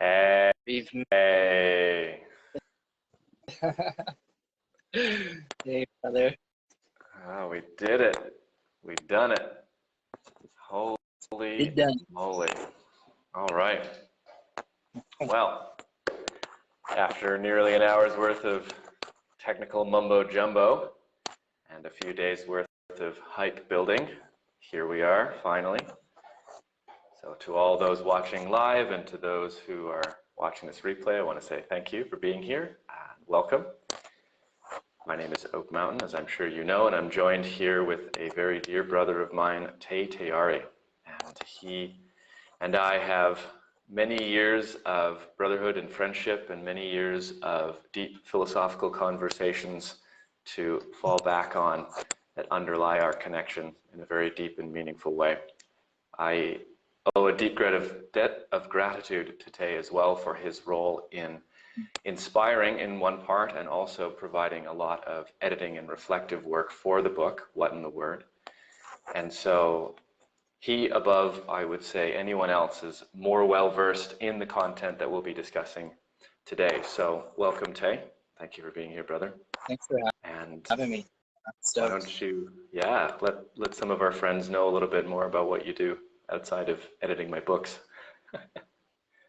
Hey, We've hey. Hey, brother. Oh, we did it. We done it. Holy Did done. moly. All right. Well, after nearly an hour's worth of technical mumbo jumbo and a few days worth of hype building, here we are finally. So to all those watching live and to those who are watching this replay, I want to say thank you for being here and welcome. My name is Oak Mountain, as I'm sure you know, and I'm joined here with a very dear brother of mine, Taiyari. And he and I have many years of brotherhood and friendship and many years of deep philosophical conversations to fall back on that underlie our connection in a very deep and meaningful way. I owe a deep debt of gratitude to Tay as well for his role in inspiring in one part and also providing a lot of editing and reflective work for the book, What in the Word. And so he, above, I would say, anyone else, is more well-versed in the content that we'll be discussing today. So welcome, Tay. Thank you for being here, brother. Thanks for having me. Why don't you, let some of our friends know a little bit more about what you do outside of editing my books.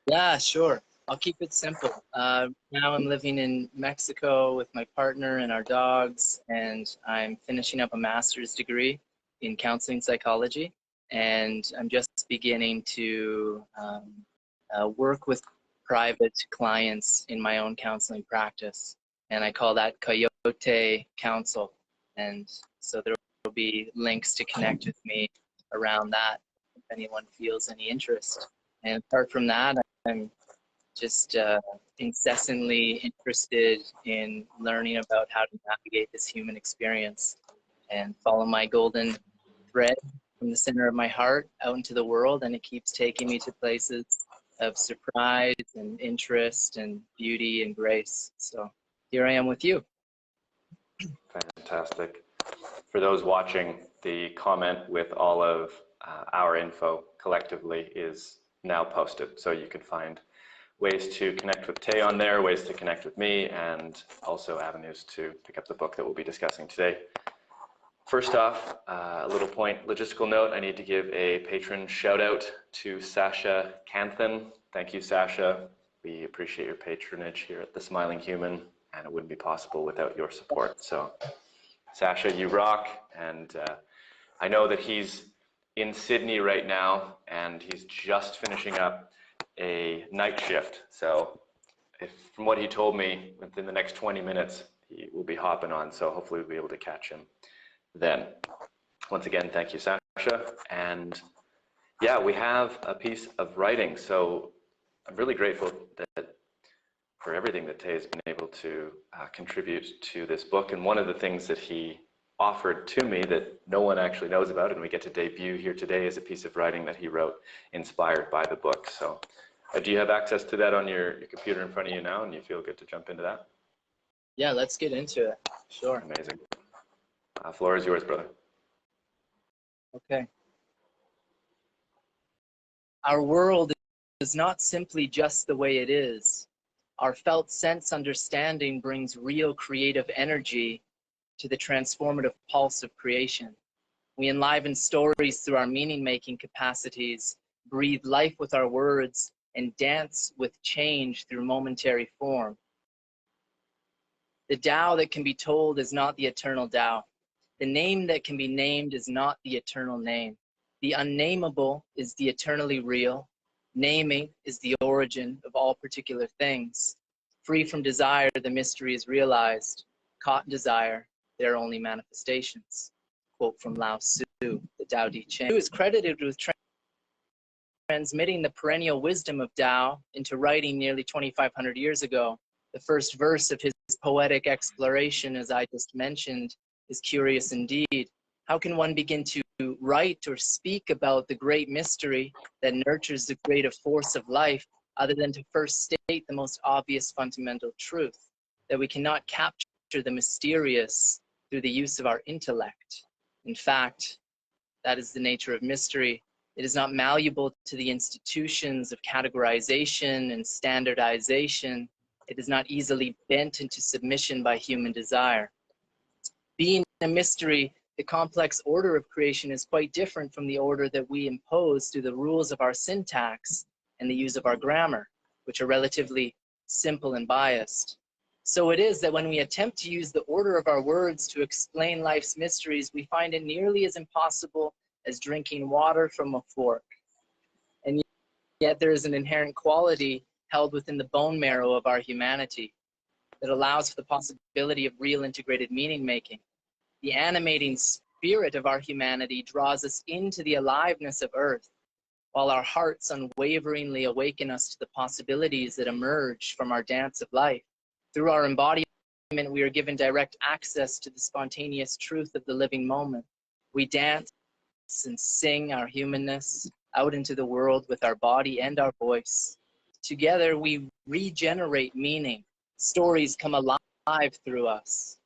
Yeah, sure. I'll keep it simple. Now I'm living in Mexico with my partner and our dogs, and I'm finishing up a master's degree in counseling psychology. And I'm just beginning to work with private clients in my own counseling practice. And I call that Coyotei Counsel. And so there will be links to connect with me around that if anyone feels any interest. And apart from that, I'm just incessantly interested in learning about how to navigate this human experience and follow my golden thread from the center of my heart out into the world, and it keeps taking me to places of surprise and interest and beauty and grace. So here I am with you. Fantastic. For those watching, the comment with all of our info collectively is now posted, so you can find ways to connect with Tay on there, ways to connect with me, and also avenues to pick up the book that we'll be discussing today. First off, a little logistical note, I need to give a patron shout out to Sasha Canthan. Thank you, Sasha. We appreciate your patronage here at The Smiling Human, and it wouldn't be possible without your support. So Sasha, you rock, and I know that he's in Sydney right now, and he's just finishing up a night shift. So from what he told me, within the next 20 minutes, he will be hopping on, so hopefully we'll be able to catch him then. Once again, thank you, Sasha. And yeah, we have a piece of writing, so I'm really grateful for everything that Tay has been able to contribute to this book. And one of the things that he offered to me that no one actually knows about, and we get to debut here today, is a piece of writing that he wrote inspired by the book. So do you have access to that on your computer in front of you now, and you feel good to jump into that? Yeah, let's get into it. Sure. Amazing. Floor is yours, brother. Okay. Our world is not simply just the way it is. Our felt sense understanding brings real creative energy to the transformative pulse of creation. We enliven stories through our meaning-making capacities, breathe life with our words, and dance with change through momentary form. The Tao that can be told is not the eternal Tao. The name that can be named is not the eternal name. The unnameable is the eternally real. Naming is the origin of all particular things. Free from desire, the mystery is realized. Caught in desire, they are only manifestations. Quote from Lao Tzu, the Tao Te Ching. Who is credited with transmitting the perennial wisdom of Tao into writing nearly 2,500 years ago. The first verse of his poetic exploration, as I just mentioned, is curious indeed. How can one begin to write or speak about the great mystery that nurtures the creative force of life other than to first state the most obvious fundamental truth, that we cannot capture the mysterious through the use of our intellect? In fact, that is the nature of mystery. It is not malleable to the institutions of categorization and standardization. It is not easily bent into submission by human desire. Being a mystery, the complex order of creation is quite different from the order that we impose through the rules of our syntax and the use of our grammar, which are relatively simple and biased. So it is that when we attempt to use the order of our words to explain life's mysteries, we find it nearly as impossible as drinking water from a fork. And yet there is an inherent quality held within the bone marrow of our humanity that allows for the possibility of real integrated meaning making. The animating spirit of our humanity draws us into the aliveness of Earth, while our hearts unwaveringly awaken us to the possibilities that emerge from our dance of life. Through our embodiment, we are given direct access to the spontaneous truth of the living moment. We dance and sing our humanness out into the world with our body and our voice. Together, we regenerate meaning. Stories come alive through us.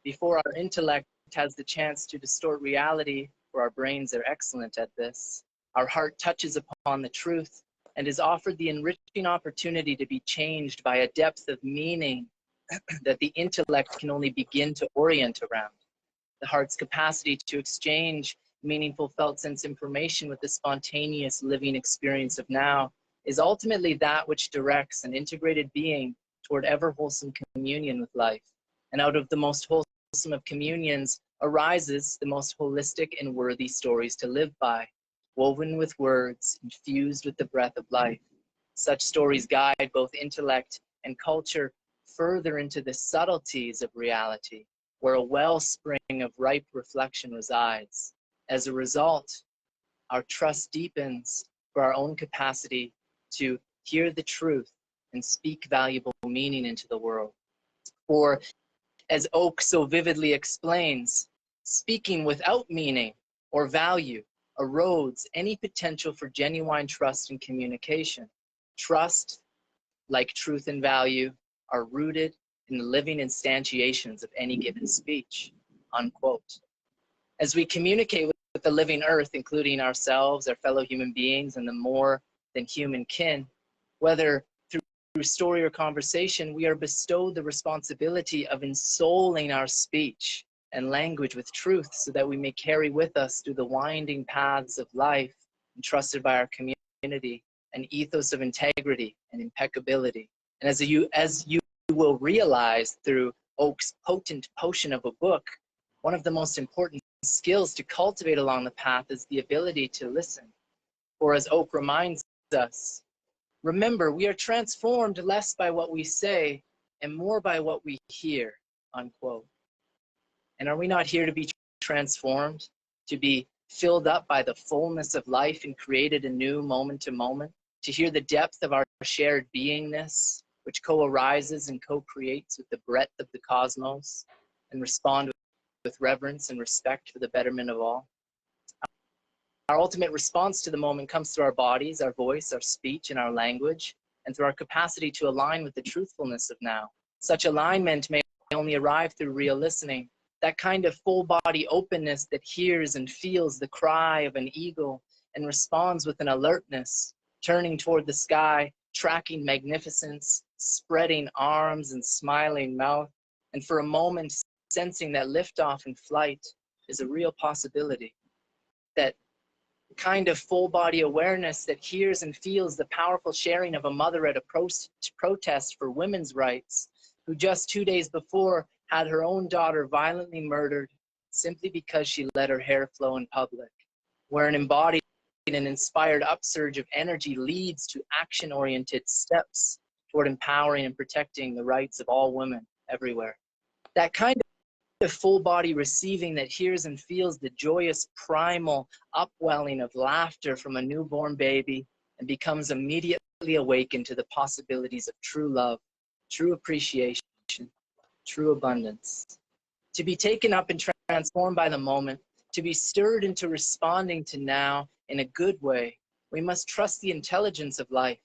Before our intellect has the chance to distort reality, for our brains are excellent at this, our heart touches upon the truth and is offered the enriching opportunity to be changed by a depth of meaning that the intellect can only begin to orient around. The heart's capacity to exchange meaningful felt sense information with the spontaneous living experience of now is ultimately that which directs an integrated being toward ever wholesome communion with life. And out of the most wholesome of communions arises the most holistic and worthy stories to live by, woven with words, infused with the breath of life. Such stories guide both intellect and culture further into the subtleties of reality, where a wellspring of ripe reflection resides. As a result, our trust deepens for our own capacity to hear the truth and speak valuable meaning into the world. For, as Oak so vividly explains, speaking without meaning or value erodes any potential for genuine trust and communication. Trust, like truth and value, are rooted in the living instantiations of any given speech, unquote. As we communicate with the living earth, including ourselves, our fellow human beings, and the more than human kin, whether through story or conversation, we are bestowed the responsibility of ensouling our speech and language with truth so that we may carry with us through the winding paths of life entrusted by our community an ethos of integrity and impeccability. And as you will realize through Oak's potent potion of a book, one of the most important skills to cultivate along the path is the ability to listen. For as Oak reminds us, remember, we are transformed less by what we say and more by what we hear, unquote. And are we not here to be transformed, to be filled up by the fullness of life and created anew moment to moment, to hear the depth of our shared beingness, which co-arises and co-creates with the breadth of the cosmos, and respond with reverence and respect for the betterment of all? Our ultimate response to the moment comes through our bodies, our voice, our speech, and our language, and through our capacity to align with the truthfulness of now. Such alignment may only arrive through real listening, that kind of full body openness that hears and feels the cry of an eagle and responds with an alertness, turning toward the sky, tracking magnificence, spreading arms and smiling mouth, and for a moment sensing that liftoff and flight is a real possibility. That kind of full body awareness that hears and feels the powerful sharing of a mother at a protest for women's rights, who just 2 days before had her own daughter violently murdered simply because she let her hair flow in public, where an embodied and inspired upsurge of energy leads to action-oriented steps toward empowering and protecting the rights of all women everywhere. That kind of full body receiving that hears and feels the joyous primal upwelling of laughter from a newborn baby and becomes immediately awakened to the possibilities of true love, true appreciation, true abundance. To be taken up and transformed by the moment, to be stirred into responding to now in a good way, we must trust the intelligence of life.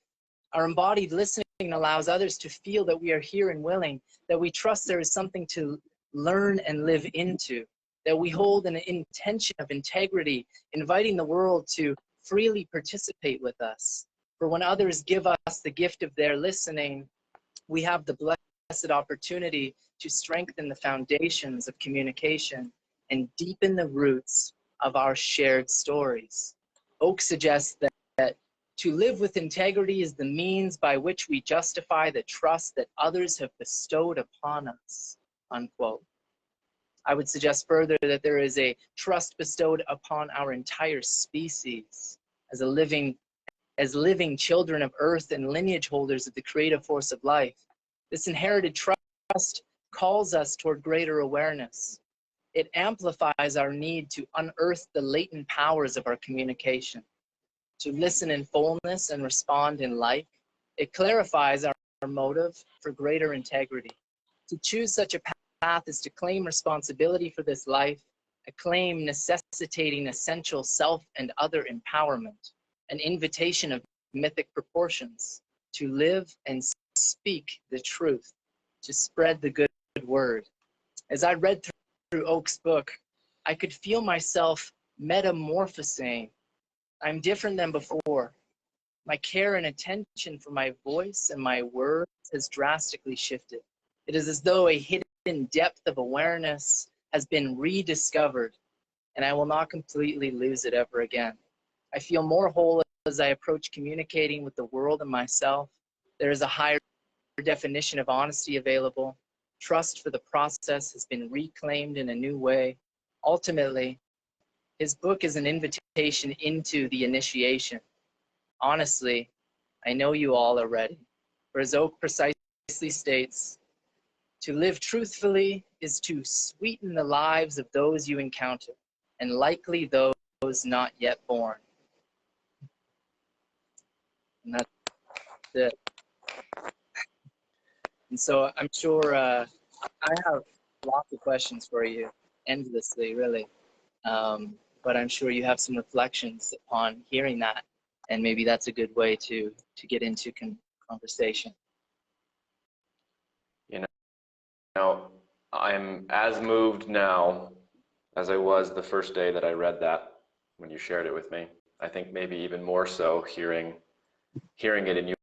Our embodied listening allows others to feel that we are here and willing, that we trust there is something to learn and live into, that we hold an intention of integrity, inviting the world to freely participate with us. For when others give us the gift of their listening, we have the blessed opportunity to strengthen the foundations of communication and deepen the roots of our shared stories. Oak suggests that to live with integrity is the means by which we justify the trust that others have bestowed upon us, unquote. I would suggest further that there is a trust bestowed upon our entire species as living children of earth and lineage holders of the creative force of life. This inherited trust calls us toward greater awareness. It amplifies our need to unearth the latent powers of our communication, to listen in fullness and respond in like. It clarifies our motive for greater integrity. To choose such a path is to claim responsibility for this life, a claim necessitating essential self and other empowerment, an invitation of mythic proportions, to live and speak the truth, to spread the good word. As I read through Oak's book, I could feel myself metamorphosing. I'm different than before. My care and attention for my voice and my words has drastically shifted. It is as though a hidden depth of awareness has been rediscovered, and I will not completely lose it ever again. I feel more whole as I approach communicating with the world and myself. There is a higher definition of honesty available. Trust for the process has been reclaimed in a new way. Ultimately, his book is an invitation into the initiation. Honestly, I know you all are ready. For as Oak precisely states, to live truthfully is to sweeten the lives of those you encounter, and likely those not yet born. And that's it. And so I'm sure I have lots of questions for you, endlessly, really. But I'm sure you have some reflections upon hearing that, and maybe that's a good way to get into conversation. You know, I'm as moved now as I was the first day that I read that when you shared it with me. I think maybe even more so hearing it in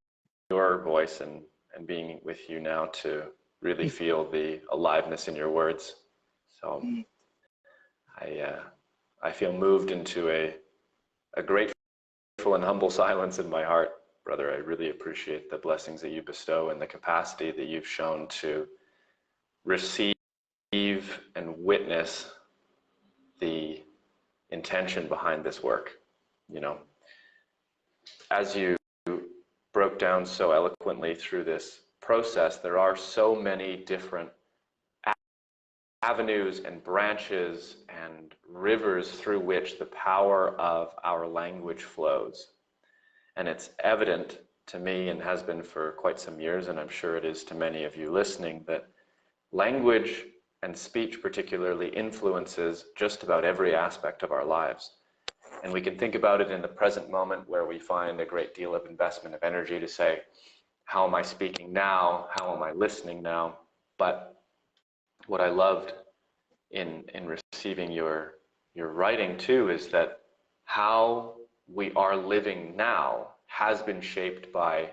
your voice and being with you now to really feel the aliveness in your words. So I feel moved into a grateful and humble silence in my heart, brother. I really appreciate the blessings that you bestow and the capacity that you've shown to receive and witness the intention behind this work. You know, as you broke down so eloquently through this process, there are so many different avenues and branches and rivers through which the power of our language flows. And it's evident to me, and has been for quite some years, and I'm sure it is to many of you listening, that language and speech particularly influences just about every aspect of our lives. And we can think about it in the present moment, where we find a great deal of investment of energy to say, how am I speaking now? How am I listening now? But what I loved in receiving your writing too is that how we are living now has been shaped by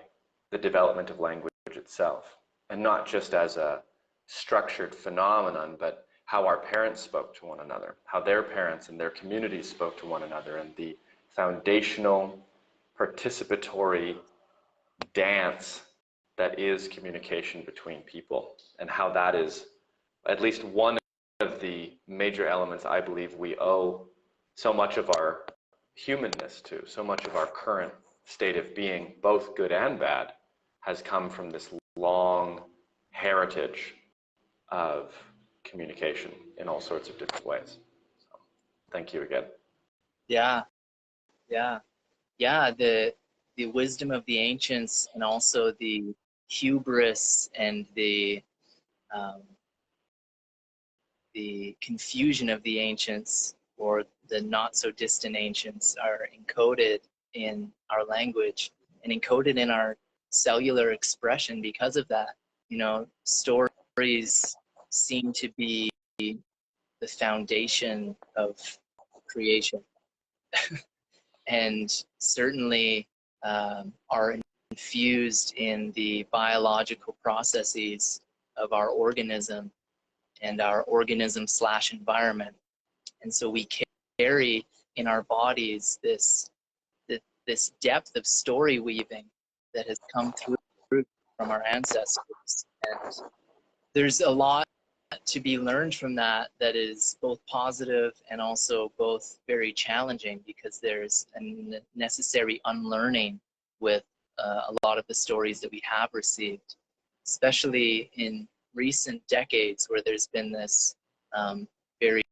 the development of language itself, and not just as a structured phenomenon, but how our parents spoke to one another, how their parents and their communities spoke to one another, and the foundational participatory dance that is communication between people, and how that is at least one of the major elements I believe we owe so much of our humanness to. So much of our current state of being, both good and bad, has come from this long heritage of communication in all sorts of different ways. So, thank you again. Yeah. The wisdom of the ancients, and also the hubris and the confusion of the ancients, or the not so distant ancients, are encoded in our language and encoded in our cellular expression because of that. You know, stories seem to be the foundation of creation. and certainly are infused in the biological processes of our organism and our organism/environment. And so we carry in our bodies this depth of story weaving that has come through from our ancestors. And there's a lot to be learned from that is both positive and also both very challenging, because there's a necessary unlearning with a lot of the stories that we have received, especially in recent decades where there's been this very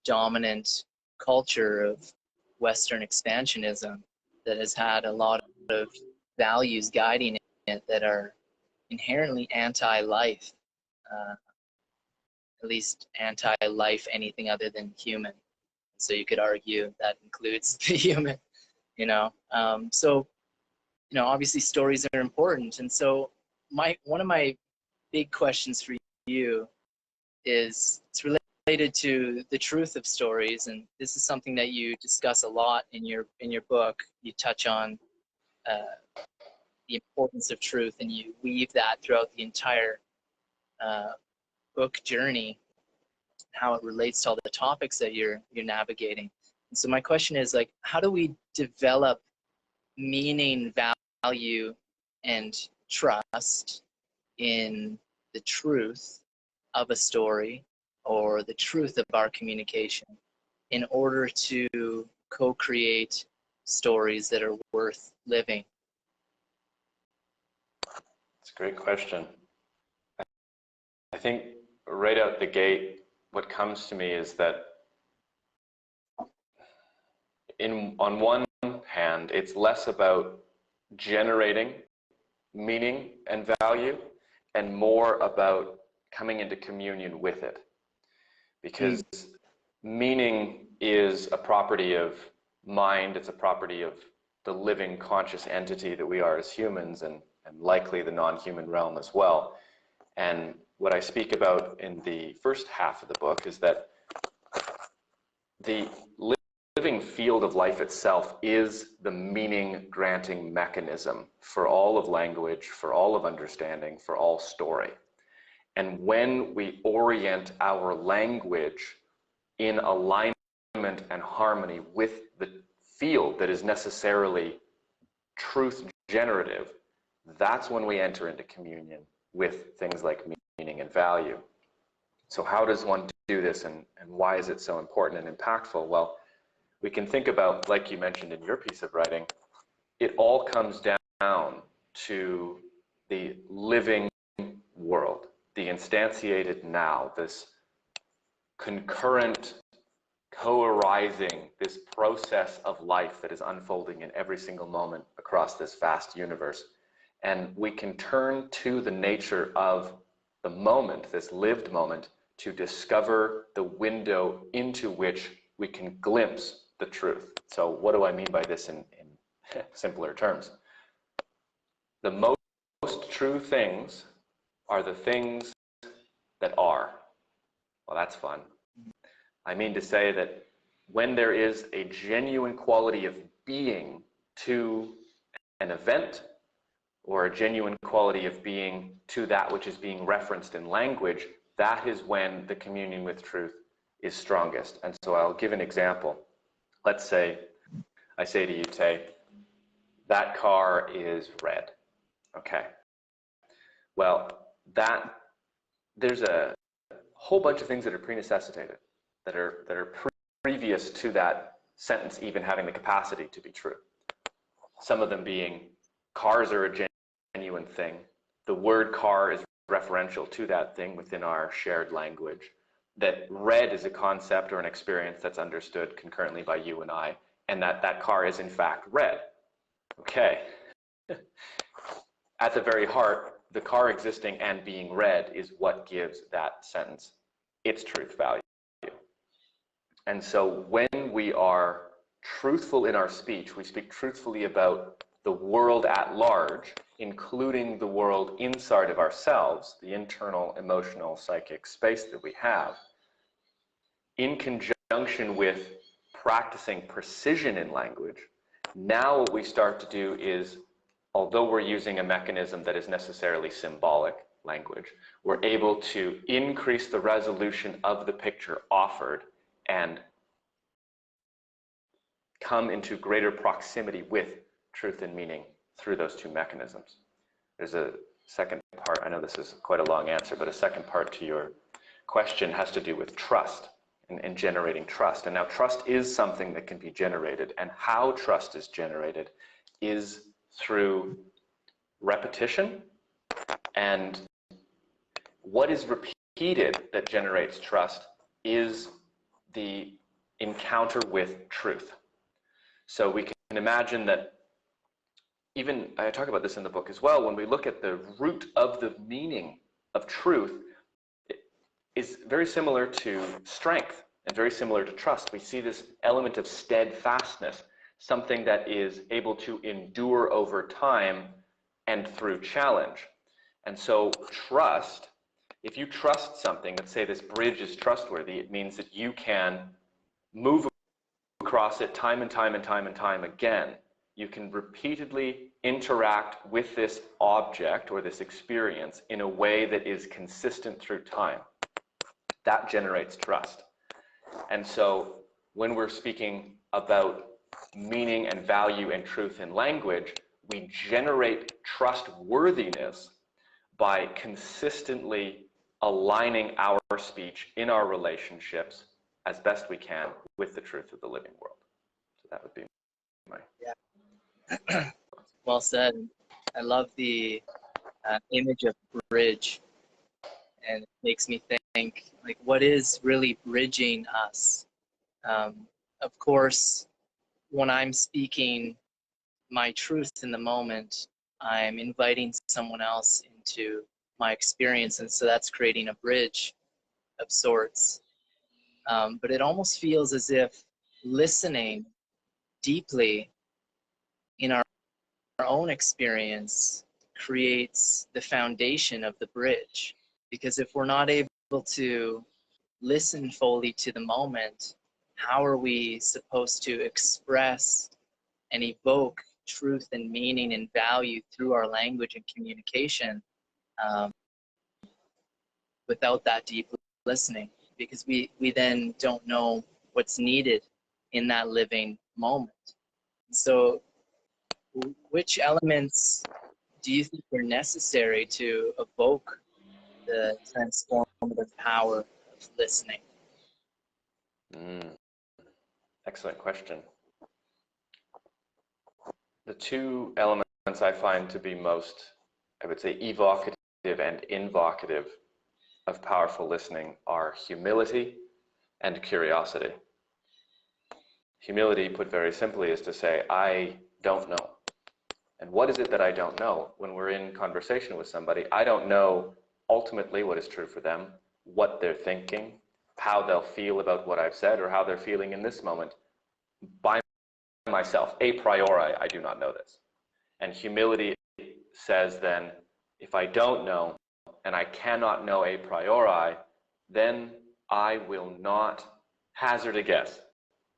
dominant culture of Western expansionism that has had a lot of values guiding it that are inherently anti-life, at least anti-life anything other than human. So you could argue that includes the human, you know. So, you know, obviously stories are important. And so one of my big questions for you is, it's related to the truth of stories, and this is something that you discuss a lot in your book. You touch on the importance of truth, and you weave that throughout the entire book journey, how it relates to all the topics that you're navigating. And so my question is, like, how do we develop meaning, value, and trust in the truth of a story or the truth of our communication in order to co-create stories that are worth living? It's a great question. I think right out the gate, what comes to me is that on one hand, it's less about generating meaning and value and more about coming into communion with it. Because meaning is a property of mind, it's a property of the living conscious entity that we are as humans, and likely the non-human realm as well. And what I speak about in the first half of the book is that the living field of life itself is the meaning granting mechanism for all of language, for all of understanding, for all story. And when we orient our language in alignment and harmony with the field that is necessarily truth generative, that's when we enter into communion with things like meaning and value. So how does one do this, and why is it so important and impactful? Well, we can think about, like you mentioned in your piece of writing, it all comes down to the living world, the instantiated now, this concurrent, co-arising, this process of life that is unfolding in every single moment across this vast universe. And we can turn to the nature of the moment, this lived moment, to discover the window into which we can glimpse the truth. So what do I mean by this in simpler terms? The most true things are the things that are. Well, that's fun. I mean to say that when there is a genuine quality of being to an event, or a genuine quality of being to that which is being referenced in language, that is when the communion with truth is strongest. And so I'll give an example. Let's say I say to you, Tay, that car is red. Okay. Well, there's a whole bunch of things that are pre-necessitated, that are previous to that sentence even having the capacity to be true. Some of them being, cars are a genuine thing. The word car is referential to that thing within our shared language. That red is a concept or an experience that's understood concurrently by you and I, and that car is in fact red. Okay. At the very heart, the car existing and being red is what gives that sentence its truth value. And so when we are truthful in our speech, we speak truthfully about the world at large, including the world inside of ourselves, the internal, emotional, psychic space that we have, in conjunction with practicing precision in language, Now what we start to do is, although we're using a mechanism that is necessarily symbolic language, we're able to increase the resolution of the picture offered and come into greater proximity with truth and meaning through those two mechanisms. There's a second part. I know this is quite a long answer, but a second part to your question has to do with trust and generating trust. And now trust is something that can be generated, and how trust is generated is through repetition. And what is repeated that generates trust is the encounter with truth. So we can imagine that, even I talk about this in the book as well, when we look at the root of the meaning of truth, it is very similar to strength and very similar to trust. We see this element of steadfastness, something that is able to endure over time and through challenge. And so trust, if you trust something, let's say this bridge is trustworthy, it means that you can move across it time and time and time and time again. You can repeatedly interact with this object or this experience in a way that is consistent through time. That generates trust. And so when we're speaking about meaning and value and truth in language, we generate trustworthiness by consistently aligning our speech in our relationships as best we can with the truth of the living world. So that would be my... Yeah. Well said. I love the image of bridge, and it makes me think, like, what is really bridging us? Of course, when I'm speaking my truth in the moment, I'm inviting someone else into my experience, and so that's creating a bridge of sorts. But it almost feels as if listening deeply in our own experience creates the foundation of the bridge. Because if we're not able to listen fully to the moment, how are we supposed to express and evoke truth and meaning and value through our language and communication without that deep listening? Because we then don't know what's needed in that living moment. So which elements do you think are necessary to evoke the transformative power of listening? Excellent question. The two elements I find to be most, I would say, evocative and invocative of powerful listening are humility and curiosity. Humility, put very simply, is to say, I don't know. And what is it that I don't know? When we're in conversation with somebody, I don't know ultimately what is true for them, what they're thinking, how they'll feel about what I've said, or how they're feeling in this moment. By myself, a priori, I do not know this. And humility says then, if I don't know, and I cannot know a priori, then I will not hazard a guess.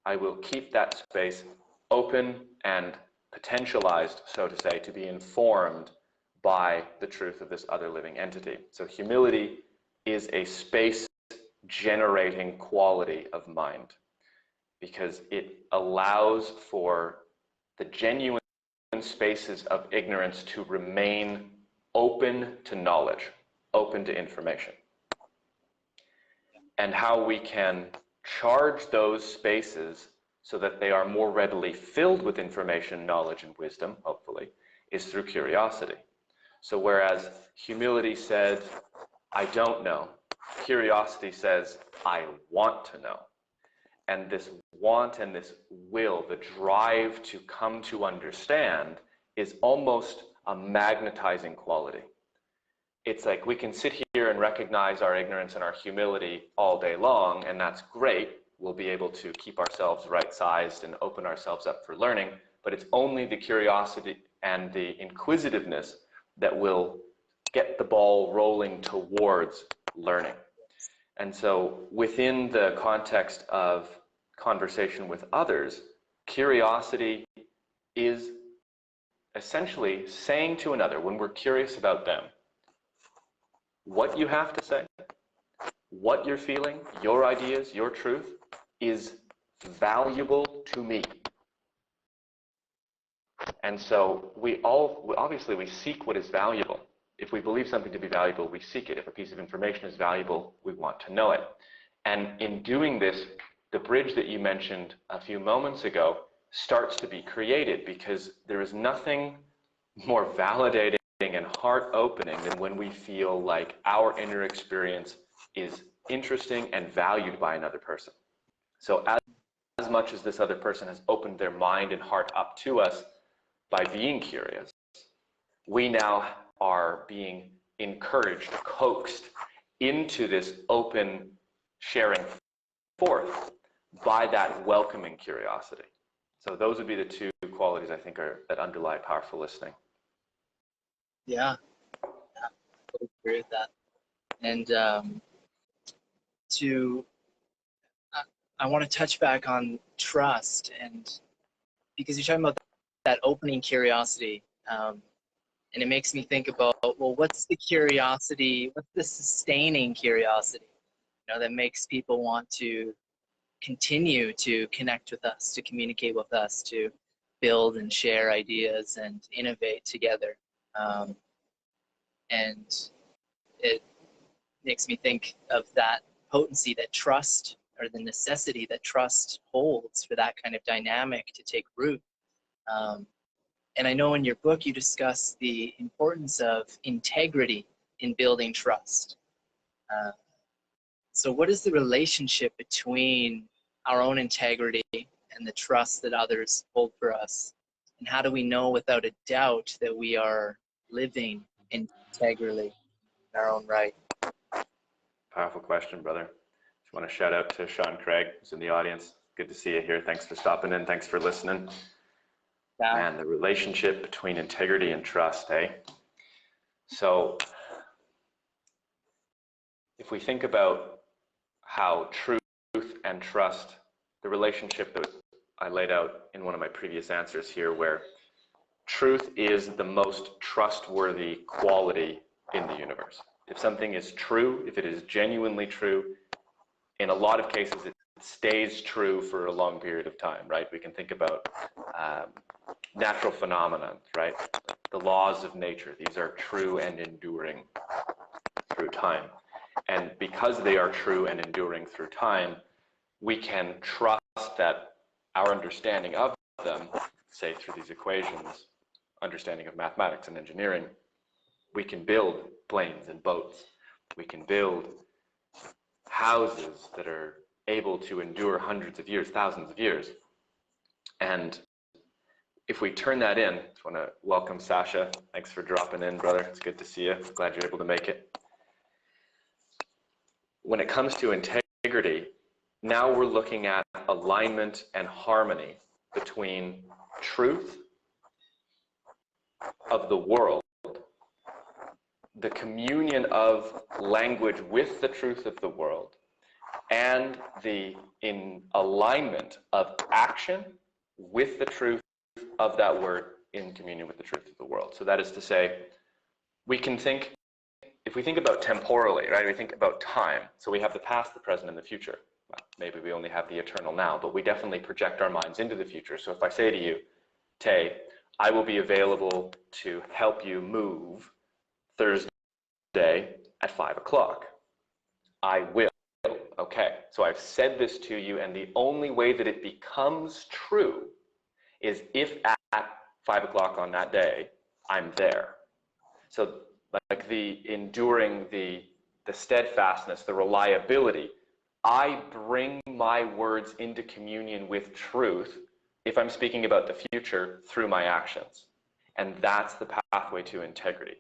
I will keep that space open and potentialized, so to say, to be informed by the truth of this other living entity. So humility is a space-generating quality of mind, because it allows for the genuine spaces of ignorance to remain open to knowledge, open to information. And how we can charge those spaces so that they are more readily filled with information, knowledge, and wisdom, hopefully, is through curiosity. So whereas humility said, I don't know, curiosity says, I want to know. And this want and this will, the drive to come to understand, is almost a magnetizing quality. It's like we can sit here and recognize our ignorance and our humility all day long, and that's great. We'll be able to keep ourselves right-sized and open ourselves up for learning, but it's only the curiosity and the inquisitiveness that will get the ball rolling towards learning. And so within the context of conversation with others, curiosity is essentially saying to another, when we're curious about them, what you have to say, what you're feeling, your ideas, your truth is valuable to me. And so obviously we seek what is valuable. If we believe something to be valuable, we seek it. If a piece of information is valuable, we want to know it. And in doing this, the bridge that you mentioned a few moments ago starts to be created, because there is nothing more validating and heart-opening than when we feel like our inner experience is interesting and valued by another person. So as much as this other person has opened their mind and heart up to us by being curious, we now are being encouraged, coaxed into this open sharing forth by that welcoming curiosity. So those would be the two qualities I think that underlie powerful listening. Yeah, I totally agree with that. And I want to touch back on trust, and because you're talking about that opening curiosity, and it makes me think about, well, what's the curiosity, what's the sustaining curiosity, that makes people want to continue to connect with us, to communicate with us, to build and share ideas and innovate together. And it makes me think of that potency that trust, or the necessity that trust holds for that kind of dynamic to take root. And I know in your book you discuss the importance of integrity in building trust. So what is the relationship between our own integrity and the trust that others hold for us? And how do we know without a doubt that we are living integrally in our own right? Powerful question, brother. Just want to shout out to Sean Craig, who's in the audience. Good to see you here. Thanks for stopping in. Thanks for listening. Yeah. Man, the relationship between integrity and trust, eh? So if we think about how truth and trust, the relationship that I laid out in one of my previous answers here, where truth is the most trustworthy quality in the universe. If something is true, if it is genuinely true, in a lot of cases it stays true for a long period of time, right? We can think about natural phenomena, right? The laws of nature, these are true and enduring through time. And because they are true and enduring through time, we can trust that our understanding of them, say through these equations, understanding of mathematics and engineering, we can build planes and boats. We can build houses that are able to endure hundreds of years, thousands of years. And if we turn that in, I just want to welcome Sasha. Thanks for dropping in, brother. It's good to see you. Glad you're able to make it. When it comes to integrity, now we're looking at alignment and harmony between truth of the world, the communion of language with the truth of the world, and the in alignment of action with the truth of that word in communion with the truth of the world. So that is to say, we can think, if we think about temporally, right, we think about time. So we have the past, the present, and the future. Well, maybe we only have the eternal now, but we definitely project our minds into the future. So if I say to you, Tay, I will be available to help you move Thursday at 5 o'clock. I will. Okay, so I've said this to you, and the only way that it becomes true is if at 5 o'clock on that day, I'm there. So like the enduring, the steadfastness, the reliability, I bring my words into communion with truth if I'm speaking about the future through my actions. And that's the pathway to integrity.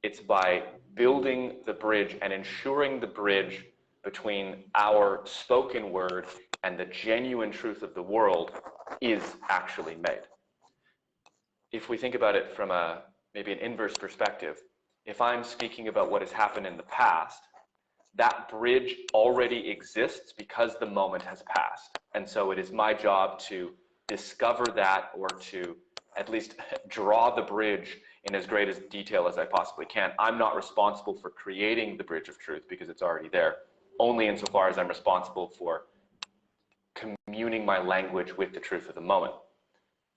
It's by building the bridge and ensuring the bridge between our spoken word and the genuine truth of the world is actually made. If we think about it from maybe an inverse perspective, if I'm speaking about what has happened in the past, that bridge already exists because the moment has passed. And so it is my job to discover that, or to at least draw the bridge in as great as detail as I possibly can. I'm not responsible for creating the bridge of truth because it's already there, only insofar as I'm responsible for communing my language with the truth of the moment.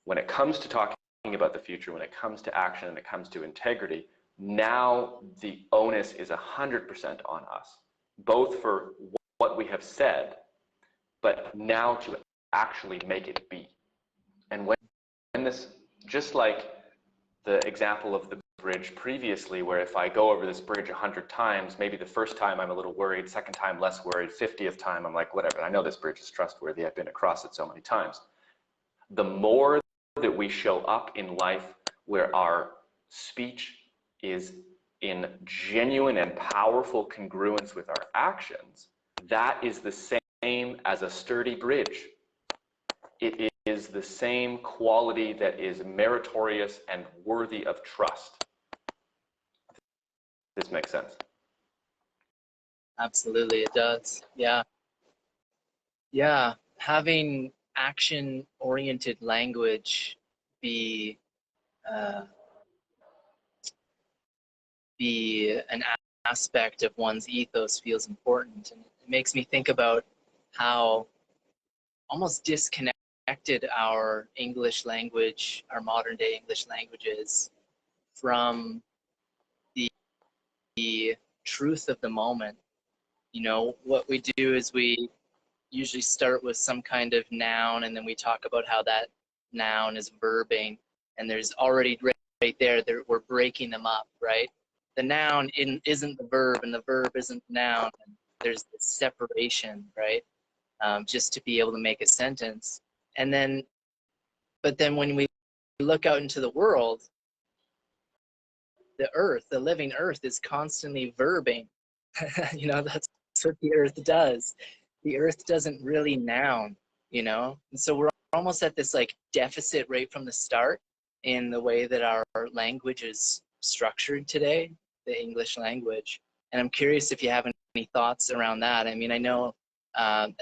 When it comes to talking about the future, when it comes to action, and it comes to integrity, now the onus is 100% on us, both for what we have said, but now to actually make it be. And when this, just like the example of the bridge previously, where if I go over this bridge 100 times, maybe the first time I'm a little worried, second time less worried, 50th time I'm like, whatever, I know this bridge is trustworthy, I've been across it so many times. The more that we show up in life where our speech is in genuine and powerful congruence with our actions, that is the same as a sturdy bridge. It is the same quality that is meritorious and worthy of trust. This makes sense. Absolutely, it does. Yeah. Yeah. Having action-oriented language be an aspect of one's ethos feels important. And it makes me think about how almost disconnected our English language, our modern day English language is from the truth of the moment. You know, what we do is we usually start with some kind of noun, and then we talk about how that noun is verbing, and there's already right there, we're breaking them up, right? The noun isn't the verb, and the verb isn't the noun. There's this separation, right? Just to be able to make a sentence. And then, but then when we look out into the world, the earth, the living earth, is constantly verbing. You know, that's what the earth does. The earth doesn't really noun, you know? And so we're almost at this like deficit right from the start in the way that our language is structured today, the English language. And I'm curious if you have any thoughts around that. I mean, I know I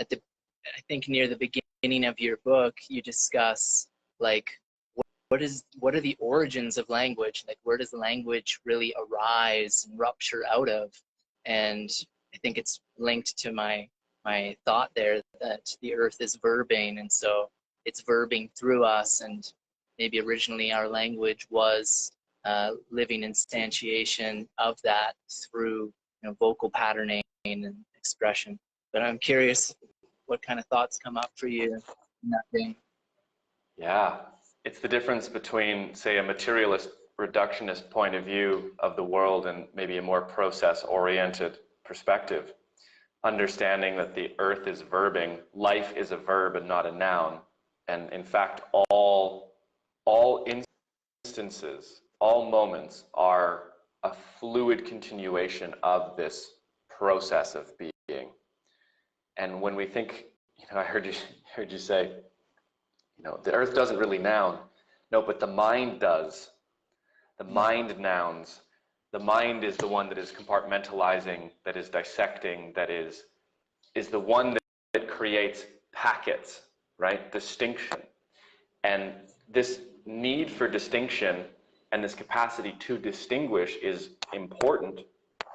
think near the beginning of your book, you discuss like what are the origins of language? Like, where does language really arise and rupture out of? And I think it's linked to my thought there that the earth is verbing, and so it's verbing through us, and maybe originally our language was living instantiation of that through, you know, vocal patterning and expression. But I'm curious what kind of thoughts come up for you in that vein. Yeah, it's the difference between, say, a materialist reductionist point of view of the world and maybe a more process-oriented perspective. Understanding that the earth is verbing, life is a verb and not a noun. And in fact, all instances, all moments are a fluid continuation of this process of being. And when we think, you know, I heard you say, you know, the earth doesn't really noun. No, but the mind does. The mind nouns. The mind is the one that is compartmentalizing, that is dissecting, that is the one that creates packets, right? Distinction. And this need for distinction and this capacity to distinguish is important.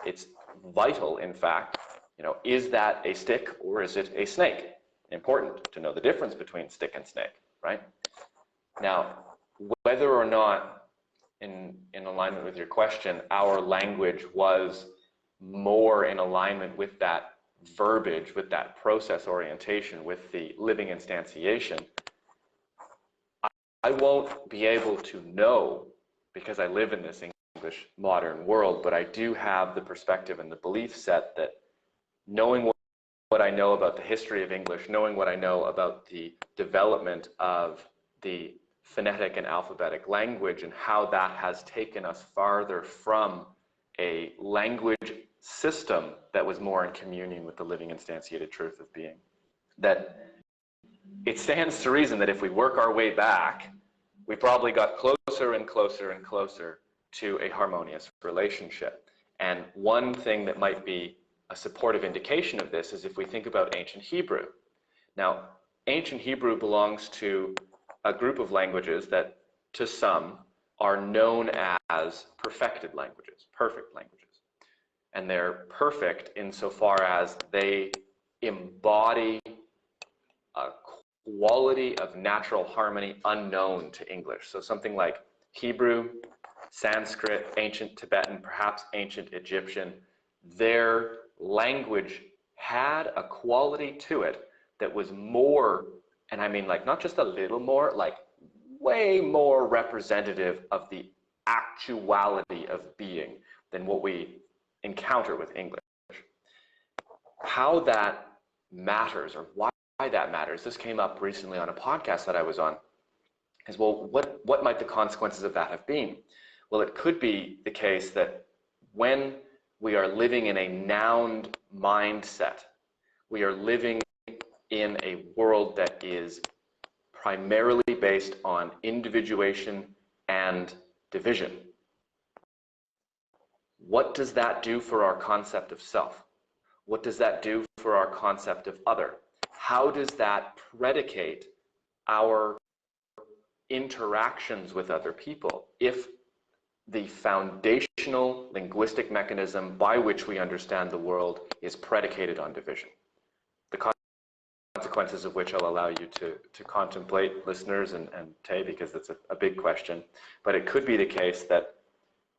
It's vital, in fact. You know, is that a stick or is it a snake? Important to know the difference between stick and snake, right? Now, whether or not, in alignment with your question, our language was more in alignment with that verbiage, with that process orientation, with the living instantiation, I won't be able to know because I live in this English modern world, but I do have the perspective and the belief set that knowing what I know about the history of English, knowing what I know about the development of the phonetic and alphabetic language and how that has taken us farther from a language system that was more in communion with the living instantiated truth of being. That it stands to reason that if we work our way back, we probably got closer and closer and closer to a harmonious relationship. And one thing that might be a supportive indication of this is if we think about ancient Hebrew. Now, ancient Hebrew belongs to a group of languages that to some, are known as perfected languages, perfect languages. And they're perfect insofar as they embody a quality of natural harmony unknown to English. So something like Hebrew, Sanskrit, ancient Tibetan, perhaps ancient Egyptian, their language had a quality to it that was more, and I mean like not just a little more, like way more representative of the actuality of being than what we encounter with English. How that matters, or why that matters, this came up recently on a podcast that I was on, is, well, what might the consequences of that have been? Well, it could be the case that when we are living in a noun mindset, we are living in a world that is primarily based on individuation and division. What does that do for our concept of self? What does that do for our concept of other? How does that predicate our interactions with other people if the foundational linguistic mechanism by which we understand the world is predicated on division? The consequences of which I'll allow you to contemplate, listeners, and Tay, because it's a big question. But it could be the case that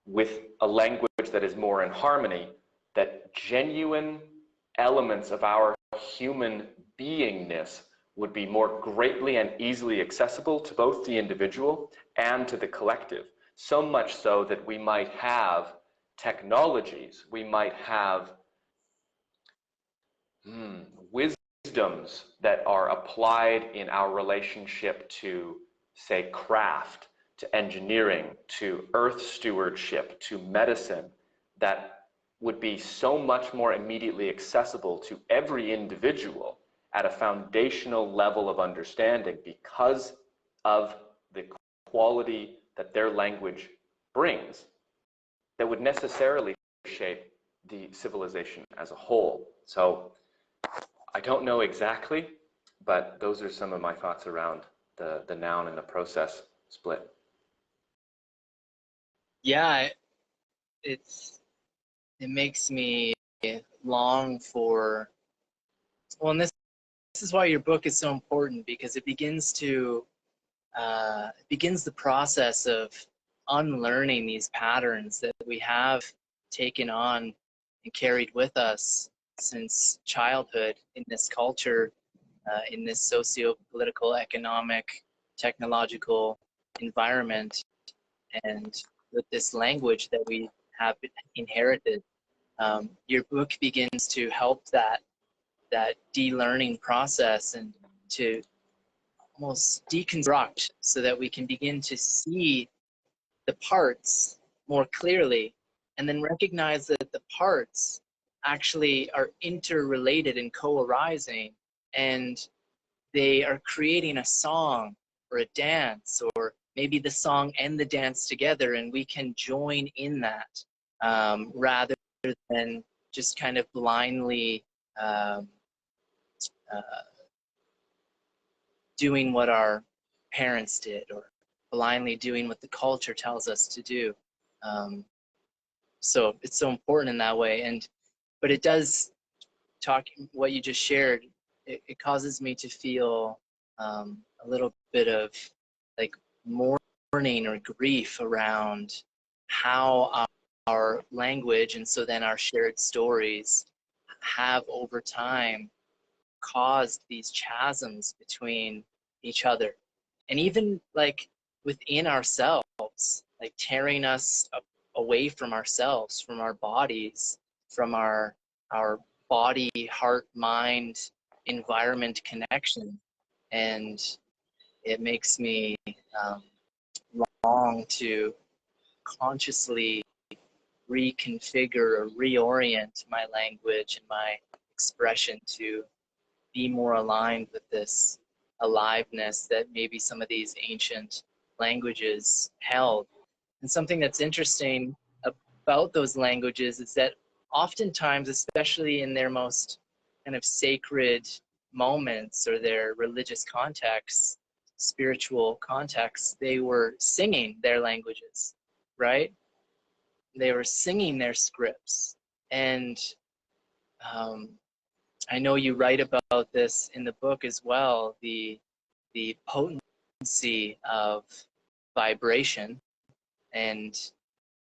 with a language that is more in harmony, that genuine elements of our human beingness would be more greatly and easily accessible to both the individual and to the collective. So much so that we might have technologies, we might have wisdoms that are applied in our relationship to, say, craft, to engineering, to earth stewardship, to medicine, that would be so much more immediately accessible to every individual at a foundational level of understanding because of the quality that their language brings, that would necessarily shape the civilization as a whole. So I don't know exactly, but those are some of my thoughts around the noun and the process split. Yeah, it makes me long for, well, and this is why your book is so important, because it begins the process of unlearning these patterns that we have taken on and carried with us since childhood in this culture, in this socio-political, economic, technological environment, and with this language that we have inherited. Your book begins to help that de-learning process and to almost deconstruct so that we can begin to see the parts more clearly and then recognize that the parts actually are interrelated and co-arising, and they are creating a song or a dance, or maybe the song and the dance together, and we can join in that rather than just kind of blindly doing what our parents did, or blindly doing what the culture tells us to do. So it's so important in that way. But it does talk, what you just shared, it causes me to feel a little bit of like mourning or grief around how our language, and so then our shared stories, have over time caused these chasms between each other, and even like within ourselves, like tearing us away from ourselves, from our bodies, from our body, heart, mind, environment connection. And it makes me long to consciously reconfigure or reorient my language and my expression to be more aligned with this aliveness that maybe some of these ancient languages held. And something that's interesting about those languages is that oftentimes, especially in their most kind of sacred moments or their religious contexts, spiritual contexts, they were singing their languages, right? They were singing their scripts. And I know you write about this in the book as well, the potency of vibration and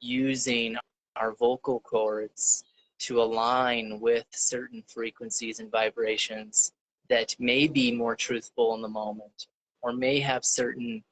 using our vocal cords to align with certain frequencies and vibrations that may be more truthful in the moment, or may have certain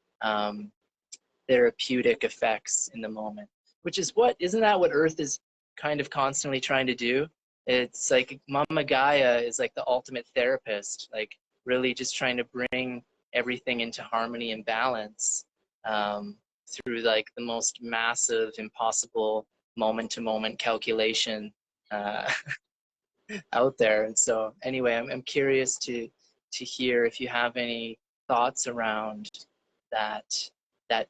therapeutic effects in the moment, which is isn't that what Earth is kind of constantly trying to do? It's like Mama Gaia is like the ultimate therapist, like really just trying to bring everything into harmony and balance through like the most massive, impossible moment-to-moment calculation out there. And so anyway, I'm curious to hear if you have any thoughts around that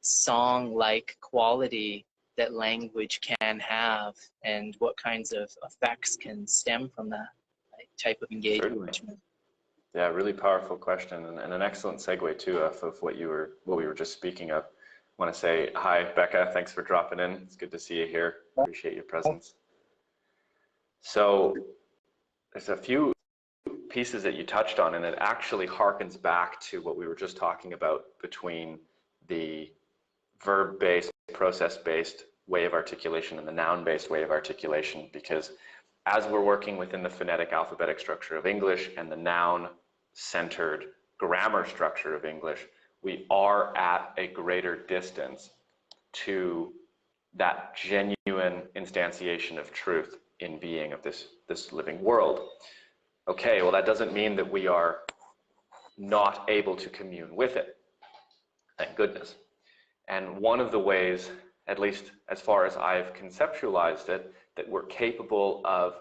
song-like quality that language can have, and what kinds of effects can stem from that type of engagement. Certainly. Yeah, really powerful question, and an excellent segue too of what we were just speaking of. I want to say hi, Becca. Thanks for dropping in. It's good to see you here. Appreciate your presence. So there's a few pieces that you touched on, and it actually harkens back to what we were just talking about between the verb-based, process-based way of articulation and the noun-based way of articulation, because as we're working within the phonetic alphabetic structure of English and the noun-centered grammar structure of English, we are at a greater distance to that genuine instantiation of truth in being of this living world. Okay, well, that doesn't mean that we are not able to commune with it. Thank goodness. And one of the ways, at least as far as I've conceptualized it, that we're capable of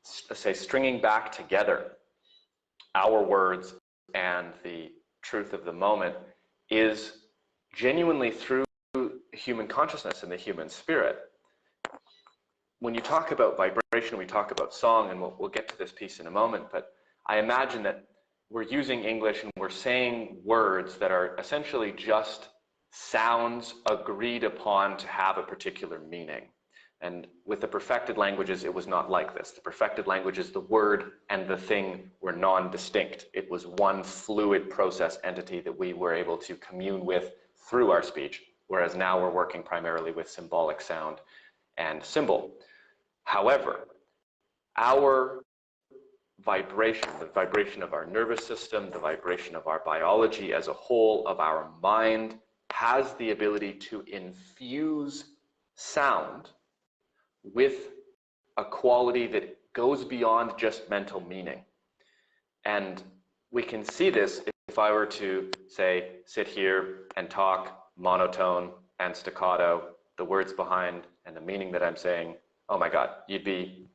stringing back together our words and the truth of the moment is genuinely through human consciousness and the human spirit. When you talk about vibration, we talk about song, and we'll get to this piece in a moment, but I imagine that we're using English and we're saying words that are essentially just sounds agreed upon to have a particular meaning. And with the perfected languages, it was not like this. The perfected languages, the word and the thing were non-distinct. It was one fluid process entity that we were able to commune with through our speech, whereas now we're working primarily with symbolic sound and symbol. However, our vibration, the vibration of our nervous system, the vibration of our biology as a whole, of our mind, has the ability to infuse sound with a quality that goes beyond just mental meaning. And we can see this if I were to say, sit here and talk monotone and staccato, the words behind and the meaning that I'm saying, oh my God, you'd be,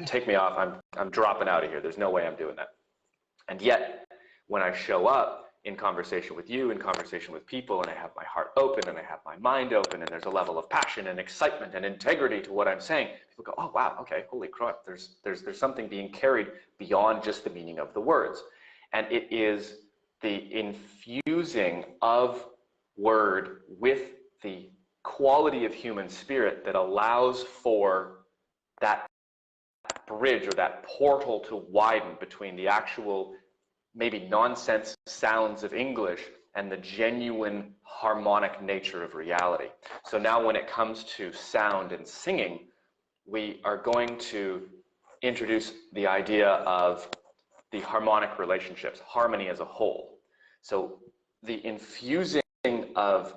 take me off, I'm dropping out of here. There's no way I'm doing that. And yet, when I show up in conversation with you, in conversation with people, and I have my heart open and I have my mind open, and there's a level of passion and excitement and integrity to what I'm saying, people go, oh wow, okay, holy crap, there's something being carried beyond just the meaning of the words. And it is the infusing of word with the quality of human spirit that allows for that bridge or that portal to widen between the actual maybe nonsense sounds of English and the genuine harmonic nature of reality. So now when it comes to sound and singing, we are going to introduce the idea of the harmonic relationships, harmony as a whole. So the infusing of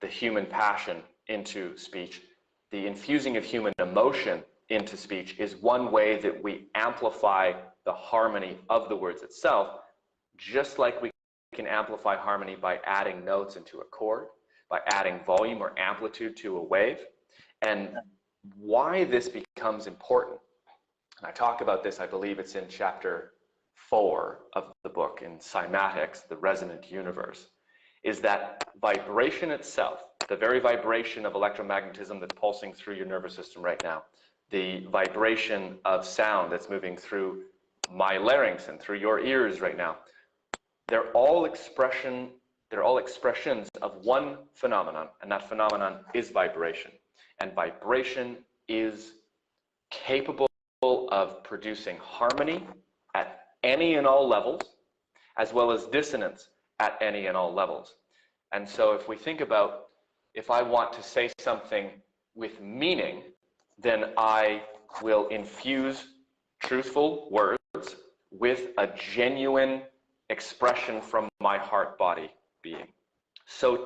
the human passion into speech, the infusing of human emotion into speech is one way that we amplify the harmony of the words itself, just like we can amplify harmony by adding notes into a chord, by adding volume or amplitude to a wave. And why this becomes important, and I talk about this, I believe it's in chapter 4 of the book in Cymatics, the Resonant Universe, is that vibration itself, the very vibration of electromagnetism that's pulsing through your nervous system right now, the vibration of sound that's moving through my larynx and through your ears right now, they're all expressions of one phenomenon, and that phenomenon is vibration. And vibration is capable of producing harmony at any and all levels, as well as dissonance at any and all levels. And so if we think about, if I want to say something with meaning, then I will infuse truthful words with a genuine expression from my heart, body, being. So